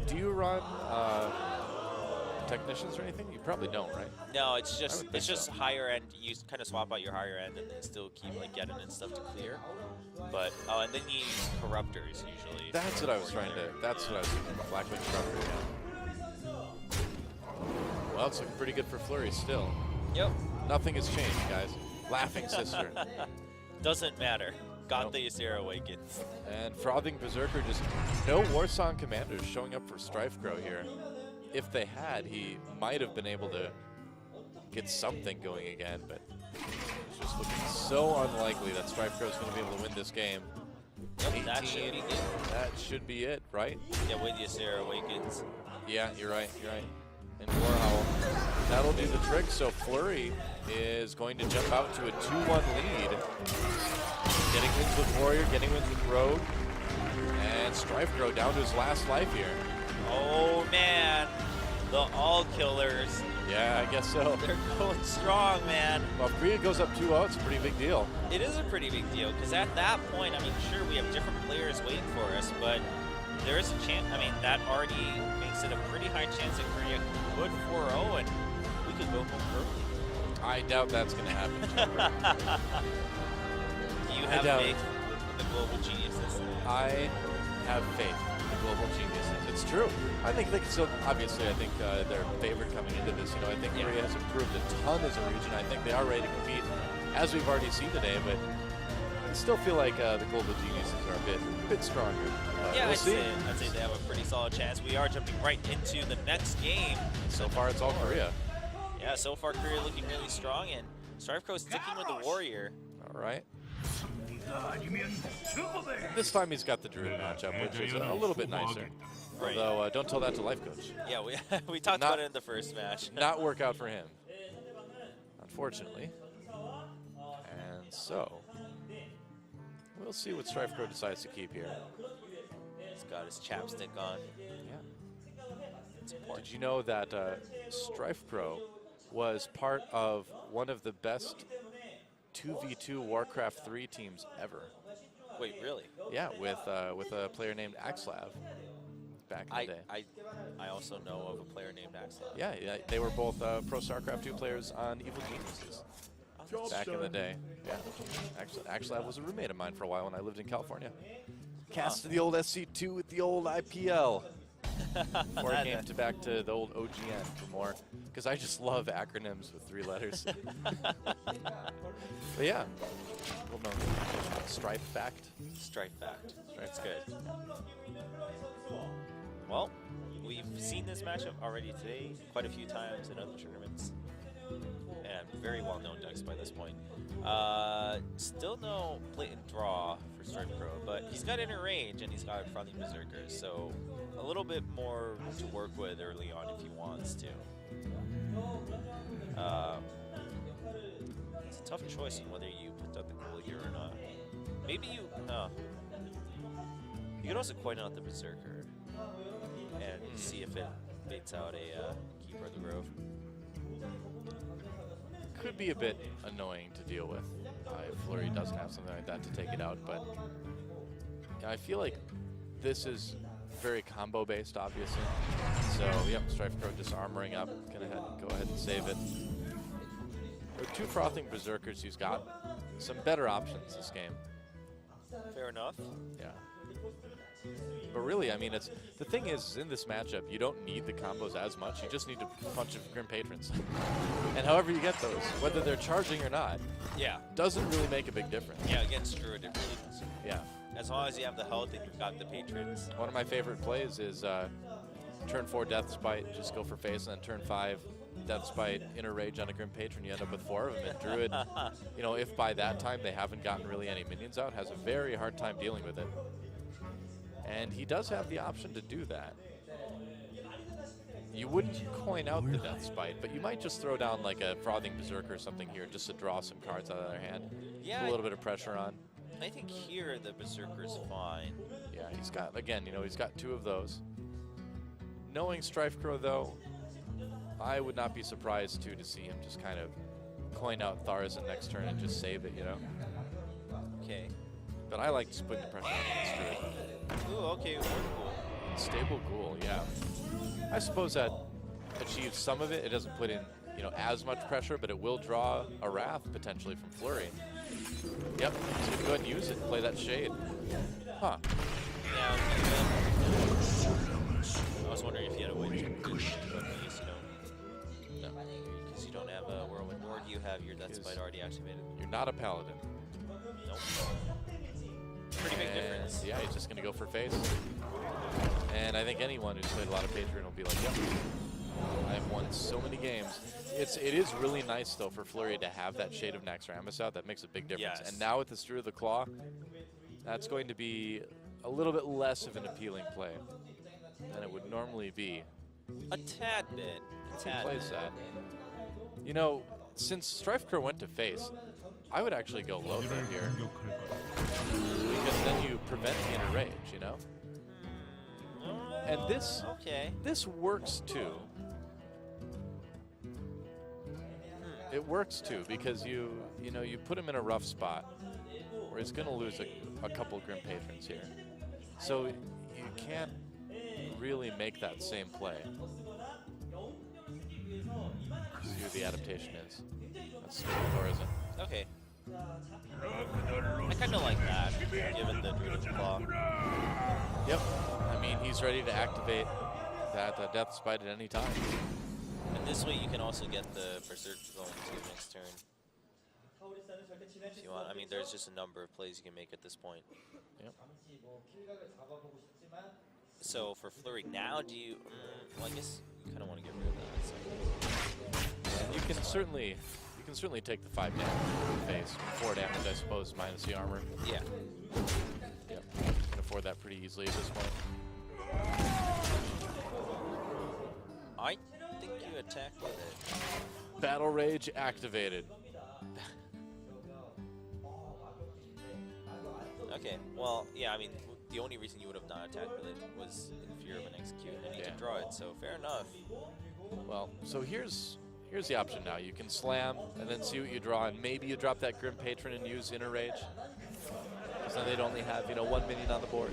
Do you run technicians or anything? You probably don't, right? No, it's just would think so. higher end. You kind of swap out your higher end and then still keep like getting and stuff to clear. But and then you use corruptors usually. That's what I was trying to. That's what I was thinking. Blackwing Corruptor. Yeah. Well, it's looking pretty good for Flurry still. Yep. Nothing has changed, guys. Laughing sister. Doesn't matter. Got Nope. the Ysera Awakens. And Frothing Berserker, just no Warsong commanders showing up for Strifecro here. If they had, he might have been able to get something going again, but it's just looking so unlikely that Strifecro is going to be able to win this game. Yep, that should be good. That should be it, right? Yeah, with Ysera Awakens. Yeah, you're right, you're right. And Warhowl, that'll do the trick. So Flurry is going to jump out to a 2-1 lead. Getting wins with Warrior, getting wins with Rogue. And Strifecro down to his last life here. Oh man, the All Killers. Yeah, I guess so. They're going strong, man. Well, if Bria goes up 2-0, it's a pretty big deal. It is a pretty big deal because at that point, I mean, sure, we have different players waiting for us, but there is a chance. I mean, that already makes it a pretty high chance that Korea could 4-0 and we could go home early. I doubt that's going to happen. Do you have faith in the global geniuses? I have faith in the global geniuses. It's true. I think they can still, obviously, I think they're favored coming into this. You know, I think Korea has improved a ton as a region. I think they are ready to compete, as we've already seen today, but I still feel like the global geniuses are a bit stronger. Yeah, we'll I'd see. say they have a pretty solid chance. We are jumping right into the next game. So far, it's all Korea. Yeah, so far Korea looking really strong, and Strifecro sticking with the Warrior. All right. This time he's got the Druid matchup, which is a little bit nicer. Right. Although, don't tell that to Life Coach. Yeah, we talked about it in the first match. Not work out for him, unfortunately. And so, we'll see what Strifecro decides to keep here. He's got his chapstick on. Yeah. Did you know that Strifecro was part of one of the best 2v2 Warcraft 3 teams ever? Wait, really? Yeah, with a player named Axlav back in the day. I also know of a player named Axlav. Yeah, they were both pro StarCraft 2 players on Evil Geniuses back in the day. Yeah, Axlav was a roommate of mine for a while when I lived in California. Cast the old SC2 with the old IPL. Before I came back to the old OGN for more, because I just love acronyms with 3 letters. But yeah, well known. Strife fact. Strife fact. That's good. Well, we've seen this matchup already today quite a few times in other tournaments. And very well-known decks by this point. Still no blatant draw for Strifecro, but he's got inner range and he's got Frothing Berserkers, so a little bit more to work with early on if he wants to. It's a tough choice on whether you put out the Ghoul here or not. Maybe you could also coin out the Berserker and see if it baits out a Keeper of the Grove. Could be a bit annoying to deal with if Flurry doesn't have something like that to take it out, but yeah, I feel like this is very combo based, obviously. So yep, Strifecro just armoring up, gonna go ahead and save it. With 2 Frothing Berserkers, he's got some better options this game. Fair enough. Yeah. But really, I mean, the thing is, in this matchup, you don't need the combos as much. You just need a bunch of Grim Patrons. And however you get those, whether they're charging or not, doesn't really make a big difference. Yeah, against Druid, it really doesn't. Yeah. As long as you have the health and you've got the patrons. One of my favorite plays is turn 4 Death Spite, just go for face, and then turn 5 Death Spite, Inner Rage on a Grim Patron. You end up with 4 of them. And Druid, you know, if by that time they haven't gotten really any minions out, has a very hard time dealing with it. And he does have the option to do that. You wouldn't coin out the Death Spite, but you might just throw down like a Frothing Berserker or something here just to draw some cards out of their hand. Yeah. Put a little bit of pressure on. I think here the Berserker's fine. Yeah, he's got, again, you know, he's got 2 of those. Knowing Strifecro, though, I would not be surprised, too, to see him just kind of coin out Tharzan next turn and just save it, you know? Okay. But I like just putting the pressure on against Druid. Ooh, okay, Ghoul. Stable Ghoul, yeah. I suppose that achieves some of it. It doesn't put in, you know, as much pressure, but it will draw a Wrath, potentially, from Flurry. Yep, he's going to go ahead and use it, play that Shade. Huh. Yeah, I was wondering if you had a Wind Chip, but I guess you don't. No, because you don't have a Whirlwind, or do you have your Death Spite already activated? You're not a Paladin. Nope. Pretty big difference. Yeah, he's just going to go for face. And I think anyone who's played a lot of Patreon will be like, yep, I've won so many games. It is really nice, though, for Flurry to have that Shade of Naxxramas out. That makes a big difference. Yes. And now with the Druid of the Claw, that's going to be a little bit less of an appealing play than it would normally be. A tad bit. A tad Plays that. You know, since Strifecro went to face, I would actually go Lothar here. Because then you prevent the Inner Rage, you know? And this works too. It works too, because you put him in a rough spot where he's going to lose a couple Grim Patrons here. So you can't really make that same play. See who the adaptation is. That's Tharzan. Okay. I kind of like that, given the Druid of the Claw. Yep. I mean, he's ready to activate that Death Spite at any time. And this way you can also get the Berserk going to next turn. If you want. I mean, there's just a number of plays you can make at this point. Yep. So for Flurry now, do you... well, I guess you kind of want to get rid of that. So. You can certainly take the 5 damage in the face. 4 damage, I suppose, minus the armor. Yeah. Yep. You can afford that pretty easily at this point. you attack with it? Battle Rage activated. Okay, well, yeah, I mean, the only reason you would have not attacked with it was in fear of an execute and need to draw it, so fair enough. Well, so here's the option now. You can slam and then see what you draw, and maybe you drop that Grim Patron and use Inner Rage. Because then they'd only have, 1 minion on the board.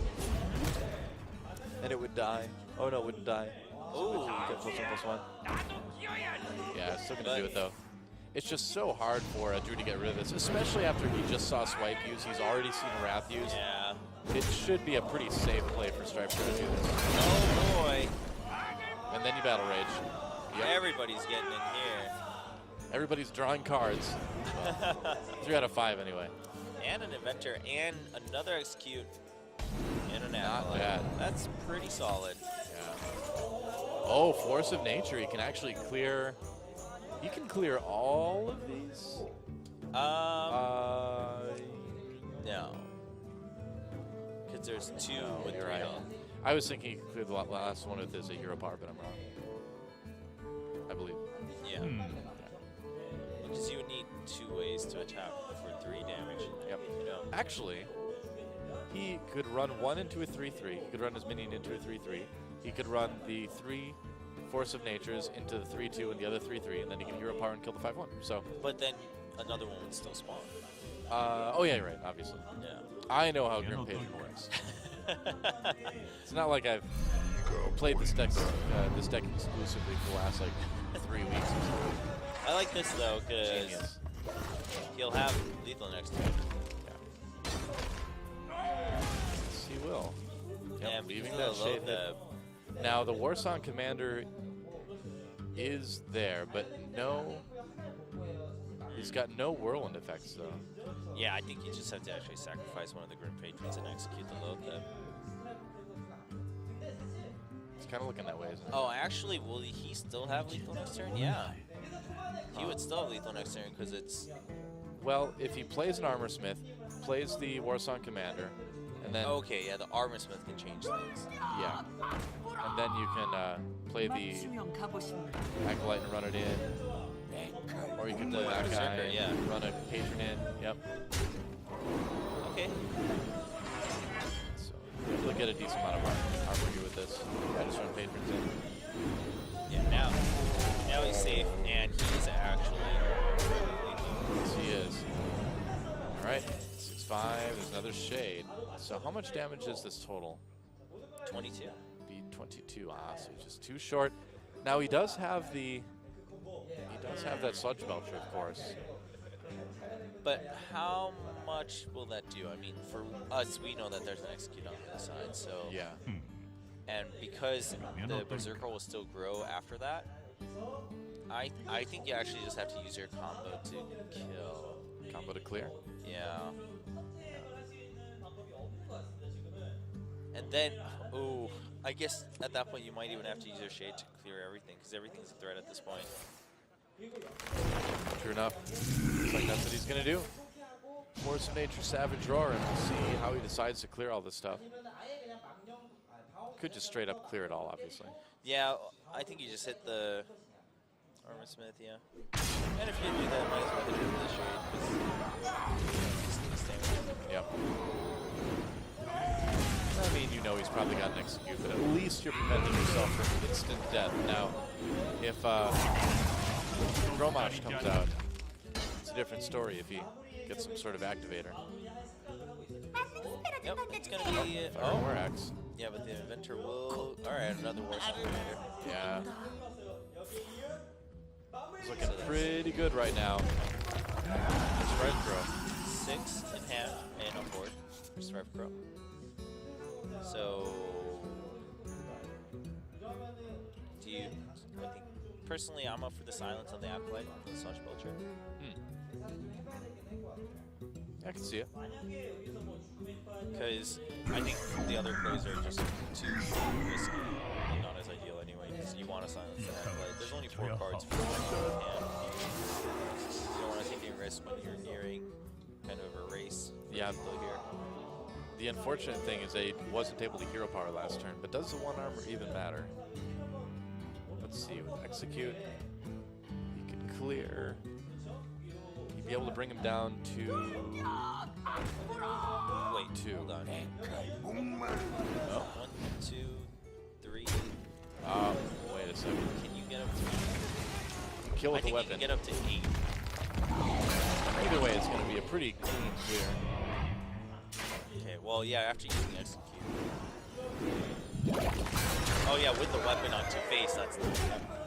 And it would die. Oh no, it wouldn't die. Ooh. Get +1/+1. Yeah, still gonna do it though. It's just so hard for Drew to get rid of this, especially after he just saw Swipe use. He's already seen Wrath use. Yeah. It should be a pretty safe play for Strifecro to do this. Oh boy. And then you Battle Rage. Yep. Everybody's getting in here. Everybody's drawing cards. 3 out of 5 anyway. And an Inventor and another execute and an Not Acolyte. bad. That's pretty solid. Yeah. Oh, Force of Nature. He can actually clear. He can clear all of these. No. Because there's 2 with you're 3 right. health. I was thinking he could clear the last one with his hero power, but I'm wrong. I believe. Yeah. Because you would need 2 ways to attack for 3 damage. Yep. You know? Actually, he could run 1 into a 3/3. He could run his minion into a 3/3. He could run the 3 Force of Natures into the 3/2 and the other 3/3, and then he can hero power and kill the 5/1. So. But then another one would still spawn. Oh yeah, you're right. Obviously. Yeah. I know how Grim Patron works. It's not like I've played this deck exclusively for the last like 3 weeks or something. I like this though, because Genius. he'll have lethal next turn. Yes, he will. Yep, And leaving because that of shade. the Now the Warsong Commander is there, but no. He's got no whirlwind effects though. yeah, I think you just have to actually sacrifice one of the Grim Patrons and execute the load them. It's kind of looking that way, isn't it? Oh, actually, will he still have lethal next turn? Yeah. He would still have lethal next turn because it's... Well, if he plays an Armor Smith, plays the Warsong Commander, and then Okay, yeah, the Armor Smith can change things. yeah, and then you can play the Acolyte and run it in, or you can play that guy Berserker, yeah. and run a Patron in. Yep. Okay. So you'll get a decent amount of armor here with this. I just run Patrons in. Yeah, now he's safe, and he's actually lethal. Yes, he is. All right, 6/5. There's another shade. So how much damage is this total? 22. Be 22. Ah, so he's just too short. Now he does have the. He does have that Sludge Belcher, of course. But how much will that do? I mean, for us, we know that there's an execute on the other side, so... Yeah. And because the Berserker will still grow after that, I think you actually just have to use your combo to kill. Combo to clear. Yeah. And then, ooh, I guess at that point you might even have to use your Shade to clear everything, because everything's a threat at this point. True enough. Looks like that's what he's gonna do. Force of Nature, Savage Roar, and we'll see how he decides to clear all this stuff. Could just straight up clear it all, obviously. Yeah, I think you just hit the Armor Smith, yeah. And if you do that, might as well hit it with the Shade, because Yep. I mean, you know he's probably got an execute, but at least you're preventing yourself from instant death. Now, if Gromash comes out, it's a different story if he gets some sort of activator. Yep, it's gonna be it. Fire War Axe. Yeah, but the Inventor will... Alright, another Warsong Commander. Yeah. He's looking pretty good right now. Strifecro. 6 in hand and on board for Strifecro. So... Do you... I think... Personally, I'm up for the silence on the Acolyte, the Sludge Belcher. I can see it. Because I think the other plays are just too risky and not as ideal anyway, because you want to silence the Acolyte. There's only 4 cards for one hand. You don't want to take any risk when you're nearing kind of a race. Yeah. Still here. The unfortunate thing is they wasn't able to hero power last turn, but does the 1 armor even matter? But Let's see, with execute, he can clear. He'd be able to bring him down to... Wait, 2. hold on. Oh. 1, 2, 3. Wait a second. Can you get up to... Kill I with a think weapon. you can get up to 8. Either way, it's going to be a pretty clean clear. Okay, well, yeah, after using execute. Oh, yeah, with the weapon on 2 face, that's the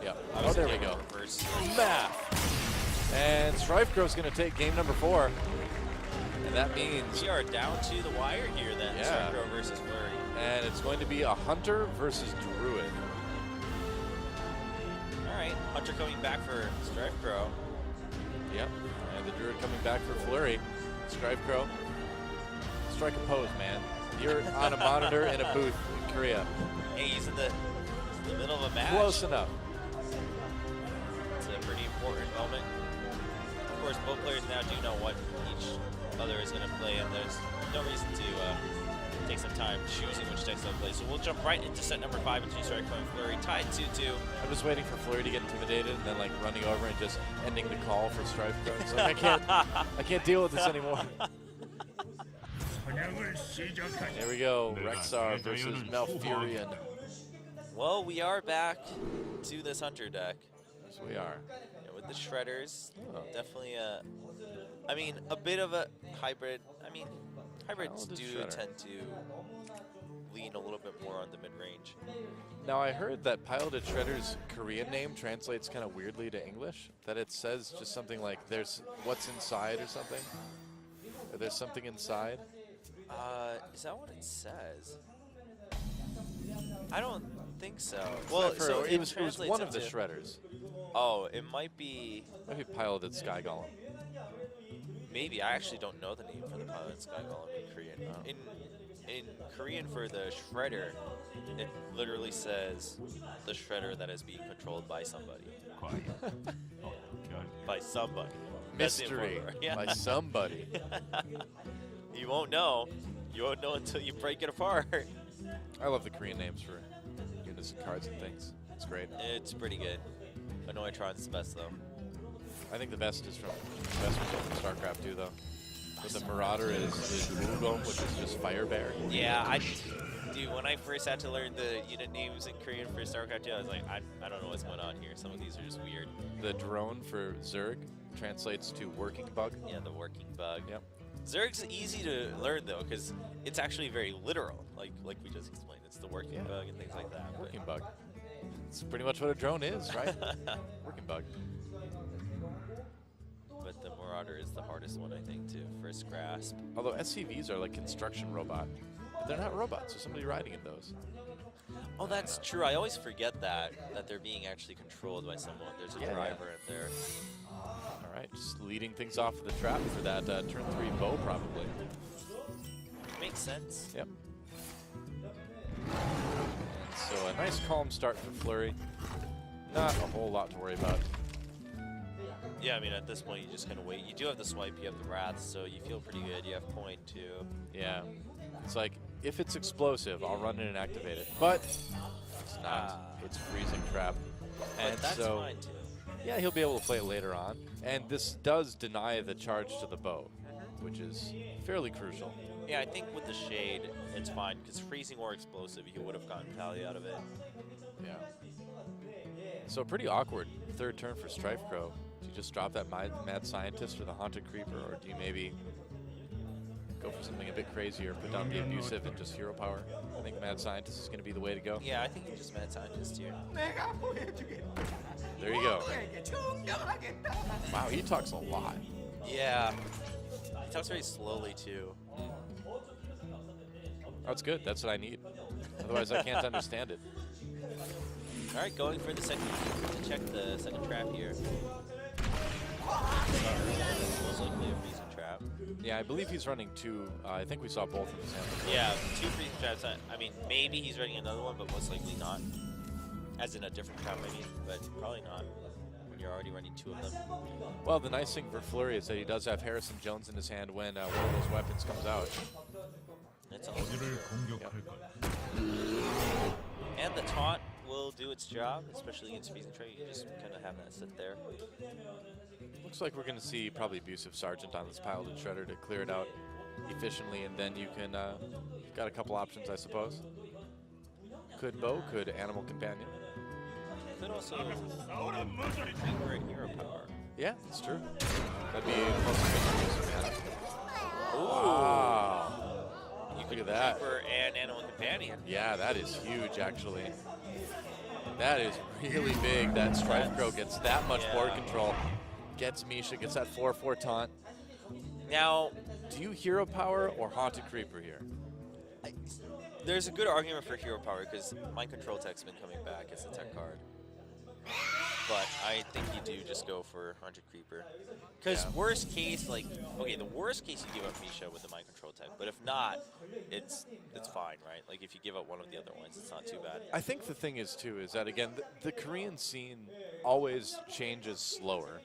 Yep. I Oh, was there we thinking go. reverse. Math. And Strifecro's going to take game number 4. And that means... We are down to the wire here then. Yeah. Strifecro versus Flurry. And it's going to be a Hunter versus Druid. All right, Hunter coming back for Strifecro. Yep. And the Druid coming back for Flurry. Strifecro. Strike a pose, man. You're on a monitor in a booth in Korea. Hey, he's in the middle of a match. Close enough. It's a pretty important moment. Of course, both players now do know what each other is going to play, and there's no reason to take some time choosing which decks they'll play. So we'll jump right into set number 5 between Strifecro and Flurry, tied 2-2. I'm just waiting for Flurry to get intimidated and then like running over and just ending the call for Strifecro. It's like I can't deal with this anymore. Here we go, Rexar versus Malfurion. Well, we are back to this Hunter deck. Yes, we are. Yeah, with the Shredders. Oh. Definitely a bit of a hybrid. I mean, hybrids Talented do Shredder. tend to lean a little bit more on the mid-range. Now I heard that Piloted Shredder's Korean name translates kind of weirdly to English. That it says just something like "there's what's inside" or something. Or there's something inside. Is that what it says? I don't think so. Well, I've heard- so it was translates one of the into- Shredders. Oh, it might be. Maybe Piloted Sky Golem. Maybe I actually don't know the name for the Pilot Sky Golem in Korean. Oh. In Korean for the Shredder, it literally says the Shredder that is being controlled by somebody. By somebody. That's the Mystery important part. Yeah. by somebody. You won't know. You won't know until you break it apart. I love the Korean names for units and cards and things. It's great. It's pretty good. Anoitron's the best though. I think the best is from StarCraft 2 though. But the Marauder is Wugong, which is just Fire Bear. Yeah, dude, when I first had to learn the unit names in Korean for StarCraft 2, I was like, I don't know what's going on here. Some of these are just weird. The drone for Zerg translates to Working Bug. Yeah, the working bug. Yep. Zerg's easy to learn though, because it's actually very literal. Like we just explained, it's the working bug and things like that. but- Working Bug. It's pretty much what a drone is, right? Working Bug. But the Marauder is the hardest one, I think, to first grasp. Although SCVs are like construction robot. But they're not robots. There's somebody riding in those. Oh, that's true. I always forget that they're being actually controlled by someone. There's a Yeah, driver in there. All right, just leading things off of the trap for that turn 3 bow, probably. Makes sense. Yep. So a nice calm start for Flurry. Not a whole lot to worry about. Yeah, I mean, at this point, you just kind of wait. You do have the swipe, you have the wrath, so you feel pretty good. You have point, too. Yeah. It's like, if it's explosive, I'll run in and activate it. But it's not. It's freezing trap. And But that's so, fine, too. yeah, he'll be able to play it later on. And this does deny the charge to the bow, which is fairly crucial. Yeah, I think with the Shade, it's fine, because freezing or explosive, he would have gotten Pally out of it. Yeah. So pretty awkward third turn for Strifecro. Do you just drop that Mad Scientist or the Haunted Creeper, or do you maybe go for something a bit crazier, put down the Abusive and just hero power? I think Mad Scientist is going to be the way to go. Yeah, I think he just Mad Scientist here. There you go. Wow, he talks a lot. Yeah. He talks very slowly, too. That's good. That's what I need. Otherwise, I can't understand it. All right, going for the second. To check the second trap here. Most likely a freezing trap. Yeah, I believe he's running 2. I think we saw both in the sample. Yeah, 2 freezing traps. I mean, maybe he's running another one, but most likely not. As in a different trap, I mean, but probably not. When you're already running 2 of them. Well, the nice thing for Flurry is that he does have Harrison Jones in his hand when one of those weapons comes out. That's also true. And the taunt will do its job, especially against Freezing Trade. You just kind of have that sit there. Looks like we're going to see probably Abusive Sergeant on this Paladin Shredder to clear it out efficiently, and then you can, you've got a couple options, I suppose. Could Bow, could Animal Companion. Could also Great Hero Power. Yeah, that's true. That'd be most efficient use of mana. Ooh. Wow. You Look at that. Creeper and Animal Companion. Yeah, that is huge, actually. That is really big. That Strifecro gets that much board control. Gets Misha, gets that 4/4 taunt. Now, do you Hero Power or Haunted Creeper here? There's a good argument for Hero Power because Mind Control Tech's been coming back as a tech card. But I think you do just go for 100 Creeper. Because worst case, like, okay, the worst case you give up Misha with the Mind Control Tech. But if not, it's fine, right? Like, if you give up one of the other ones, it's not too bad. I think the thing is, too, is that, again, the Korean scene always changes slower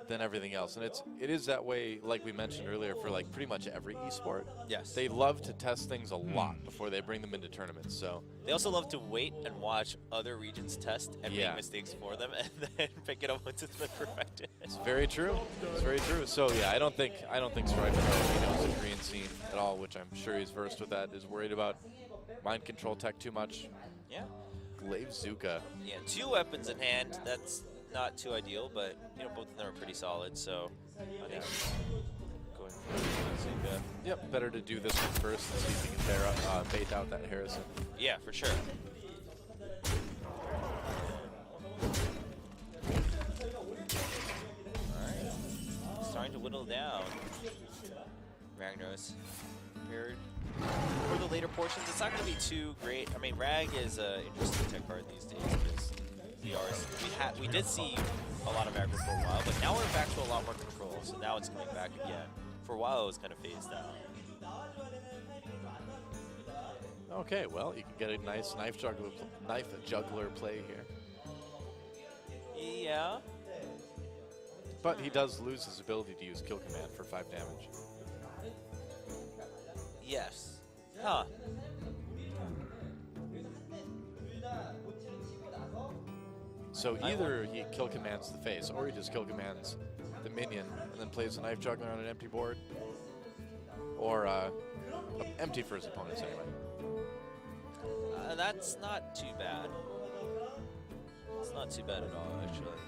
than everything else. And it is that way, like we mentioned earlier, for, like, pretty much every esport. Yes. They love to test things a lot before they bring them into tournaments, so. They also love to wait and watch other regions test and make mistakes for them and then pick it up once it's been perfected. It's very true. It's very true. So yeah, I don't think Strifecro knows the Korean scene at all, which I'm sure he's versed with that, is worried about Mind Control Tech too much. Yeah. Glaive Zuka. Yeah, 2 weapons in hand. That's not too ideal, but you know, both of them are pretty solid, so I think going for Zuka. Yep, better to do this one first and see if you can bait out that Harrison. Yeah, for sure. Alright. Starting to whittle down. Ragnar's prepared for the later portions. It's not going to be too great. I mean, Rag is an interesting tech card these days because we did see a lot of aggro for a while, but now we're back to a lot more control, so now it's coming back again. For a while, it was kind of phased out. Okay, well, you can get a nice knife juggler play here. Yeah. But he does lose his ability to use Kill Command for 5 damage. Yes. Huh. So either he Kill Commands the face, or he just Kill Commands the minion, and then plays a knife juggler on an empty board. Or empty for his opponents anyway. That's not too bad. It's not too bad at all, actually.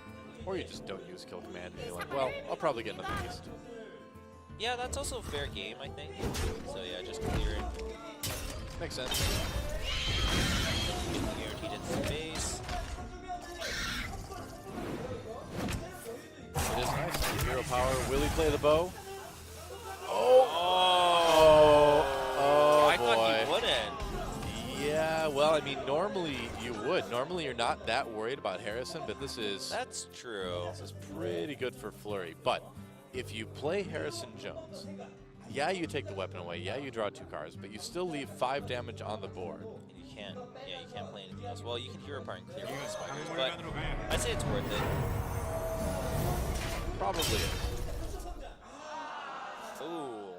Or you just don't use Kill Command and you're like, well, I'll probably get another beast. Yeah, that's also a fair game, I think. So yeah, just clear it. Makes sense. Guaranteed into the base. It is nice. Hero Power. Will he play the bow? I thought he wouldn't. Yeah, well, I mean, normally you would. Normally you're not that worried about Harrison, but this is... That's true. This is pretty good for Flurry. But if you play Harrison Jones, yeah, you take the weapon away. Yeah, you draw 2 cards, but you still leave 5 damage on the board. And you can't, yeah, you can't play anything else. Well, you can Hero Power and clear with the spiders, but I'd say it's worth it. Probably is. Ooh.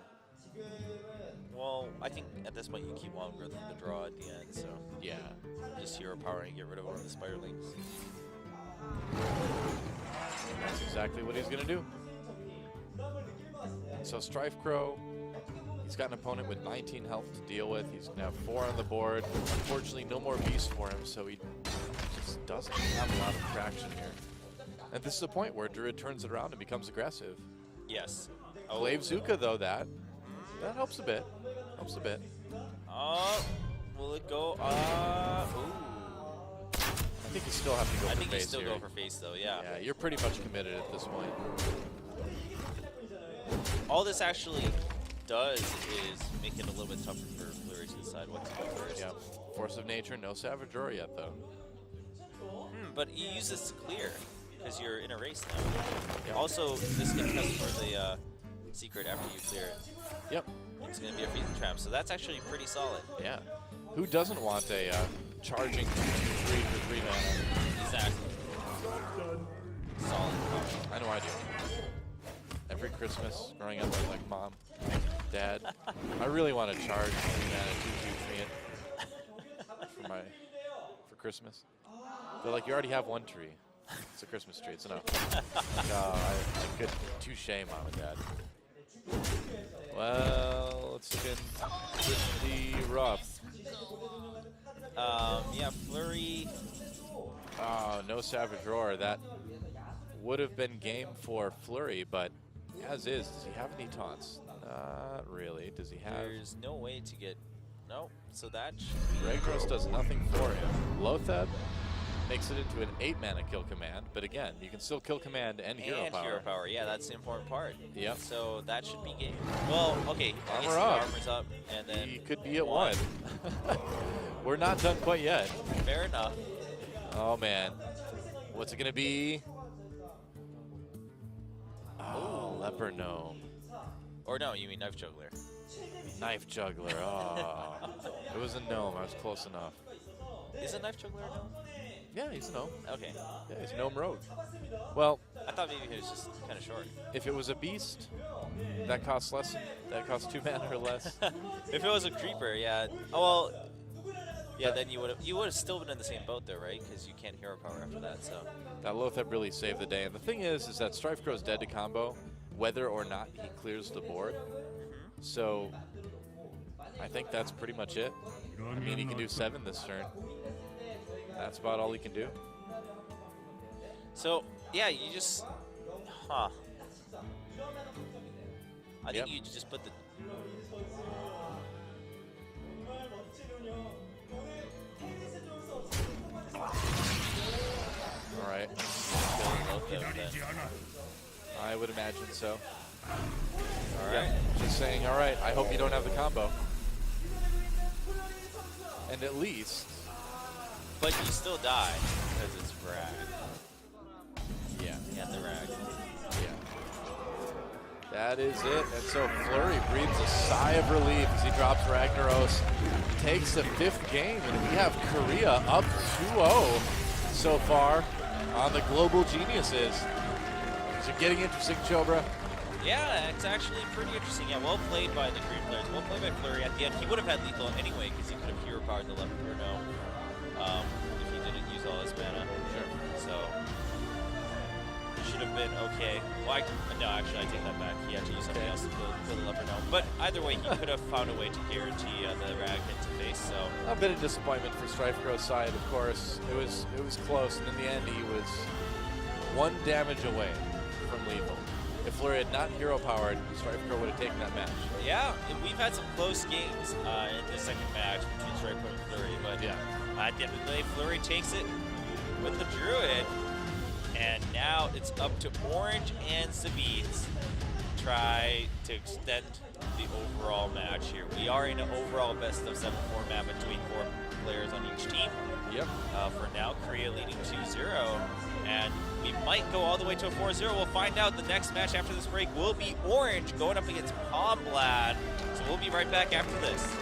Well, I think at this point you keep one rather than the draw at the end, so Yeah. just Hero Power and get rid of one of the Spiderlings. That's exactly what he's going to do. So Strifecro, he's got an opponent with 19 health to deal with. He's going to have 4 on the board. Unfortunately, no more beasts for him, so he just doesn't have a lot of traction here. And this is a point where Druid turns it around and becomes aggressive. Yes. Glaive Zuka, though, that helps a bit. Helps a bit. Will it go? Ooh. I think you still have to go for face. I think you still here. go for face, though, yeah. Yeah, you're pretty much committed at this point. All this actually does is make it a little bit tougher for Flurry to decide what to do first. Yeah. Force of Nature, no Savage Roar yet, though. But you use this to clear, because you're in a race now. Yeah. Also, this can test for the secret after you clear it. Yep. It's going to be a freezing trap, so that's actually pretty solid. Yeah. Who doesn't want a charging 2/3 for 3 mana? Exactly. Solid. I know I do. Every Christmas growing up, I was like, Mom, Dad, I really want to charge 3 mana 2/2 treant for Christmas. They're like, you already have one tree. It's a Christmas tree. It's enough. I could touche, mom and dad. Well, it's looking pretty rough. Yeah, Flurry. Oh, no Savage Roar. That would have been game for Flurry, but as is, does he have any taunts? Not really. Does he have? There's no way to get. No. So that. Ragnaros does nothing for him. Lotheb makes it into an 8-mana kill command, but again, you can still kill command and hero power. Hero power, yeah, that's the important part. Yep. So that should be game. Well, okay, Armor up. Armor's up, and then He could be at 1. We're not done quite yet. Fair enough. Oh man, what's it gonna be? Oh, Leper Gnome. Or no, you mean Knife Juggler. Knife Juggler. Oh, it was a gnome. I was close enough. Is a Knife Juggler a gnome? Yeah, he's a gnome. Okay. Yeah, he's a gnome rogue. Well, I thought maybe he was just kind of short. if it was a beast, that costs less. That costs 2 mana or less. If it was a creeper, yeah. Oh well. Yeah, then you would have still been in the same boat though, right? Because you can't hero power after that. So. That Lotheb really saved the day. And the thing is that Strifecro's dead to combo, whether or not he clears the board. So I think that's pretty much it. I mean, he can do 7 this turn. That's about all he can do. So, yeah, you just... Huh. I think you just put the... All right. I would imagine so. All right. Yeah, just saying, all right, I hope you don't have the combo. And at least... But you still die because it's rag. Yeah. And the rag. Yeah. That is it. And so Flurry breathes a sigh of relief as he drops Ragnaros. Takes the 5th game, and we have Korea up 2-0 so far on the Global Geniuses. Is it getting interesting, Chobra? Yeah, it's actually pretty interesting. Yeah, well played by the green players. Well played by Flurry. At the end, he would have had lethal anyway because he could have hero powered the left or no. If he didn't use all his mana. Sure. So, should have been okay. Well, no, actually, I take that back. He had to use something else to kill the leper no. But either way, he could have found a way to guarantee the rag hit to face. So a bit of disappointment for Strifecro's side, of course. It was close, and in the end, he was 1 damage away from lethal. If Flurry had not hero powered, Strifecro would have taken that match. Yeah, we've had some close games in the second match between Strifecro and Flurry, but at the end of the day, Flurry takes it with the Druid, and now it's up to Orange and Sabines to try to extend the overall match here. We are in an overall best-of-7 format between 4 players on each team. Yep. For now, Korea leading 2-0, and we might go all the way to a 4-0. We'll find out. The next match after this break will be Orange going up against Pomblad. So we'll be right back after this.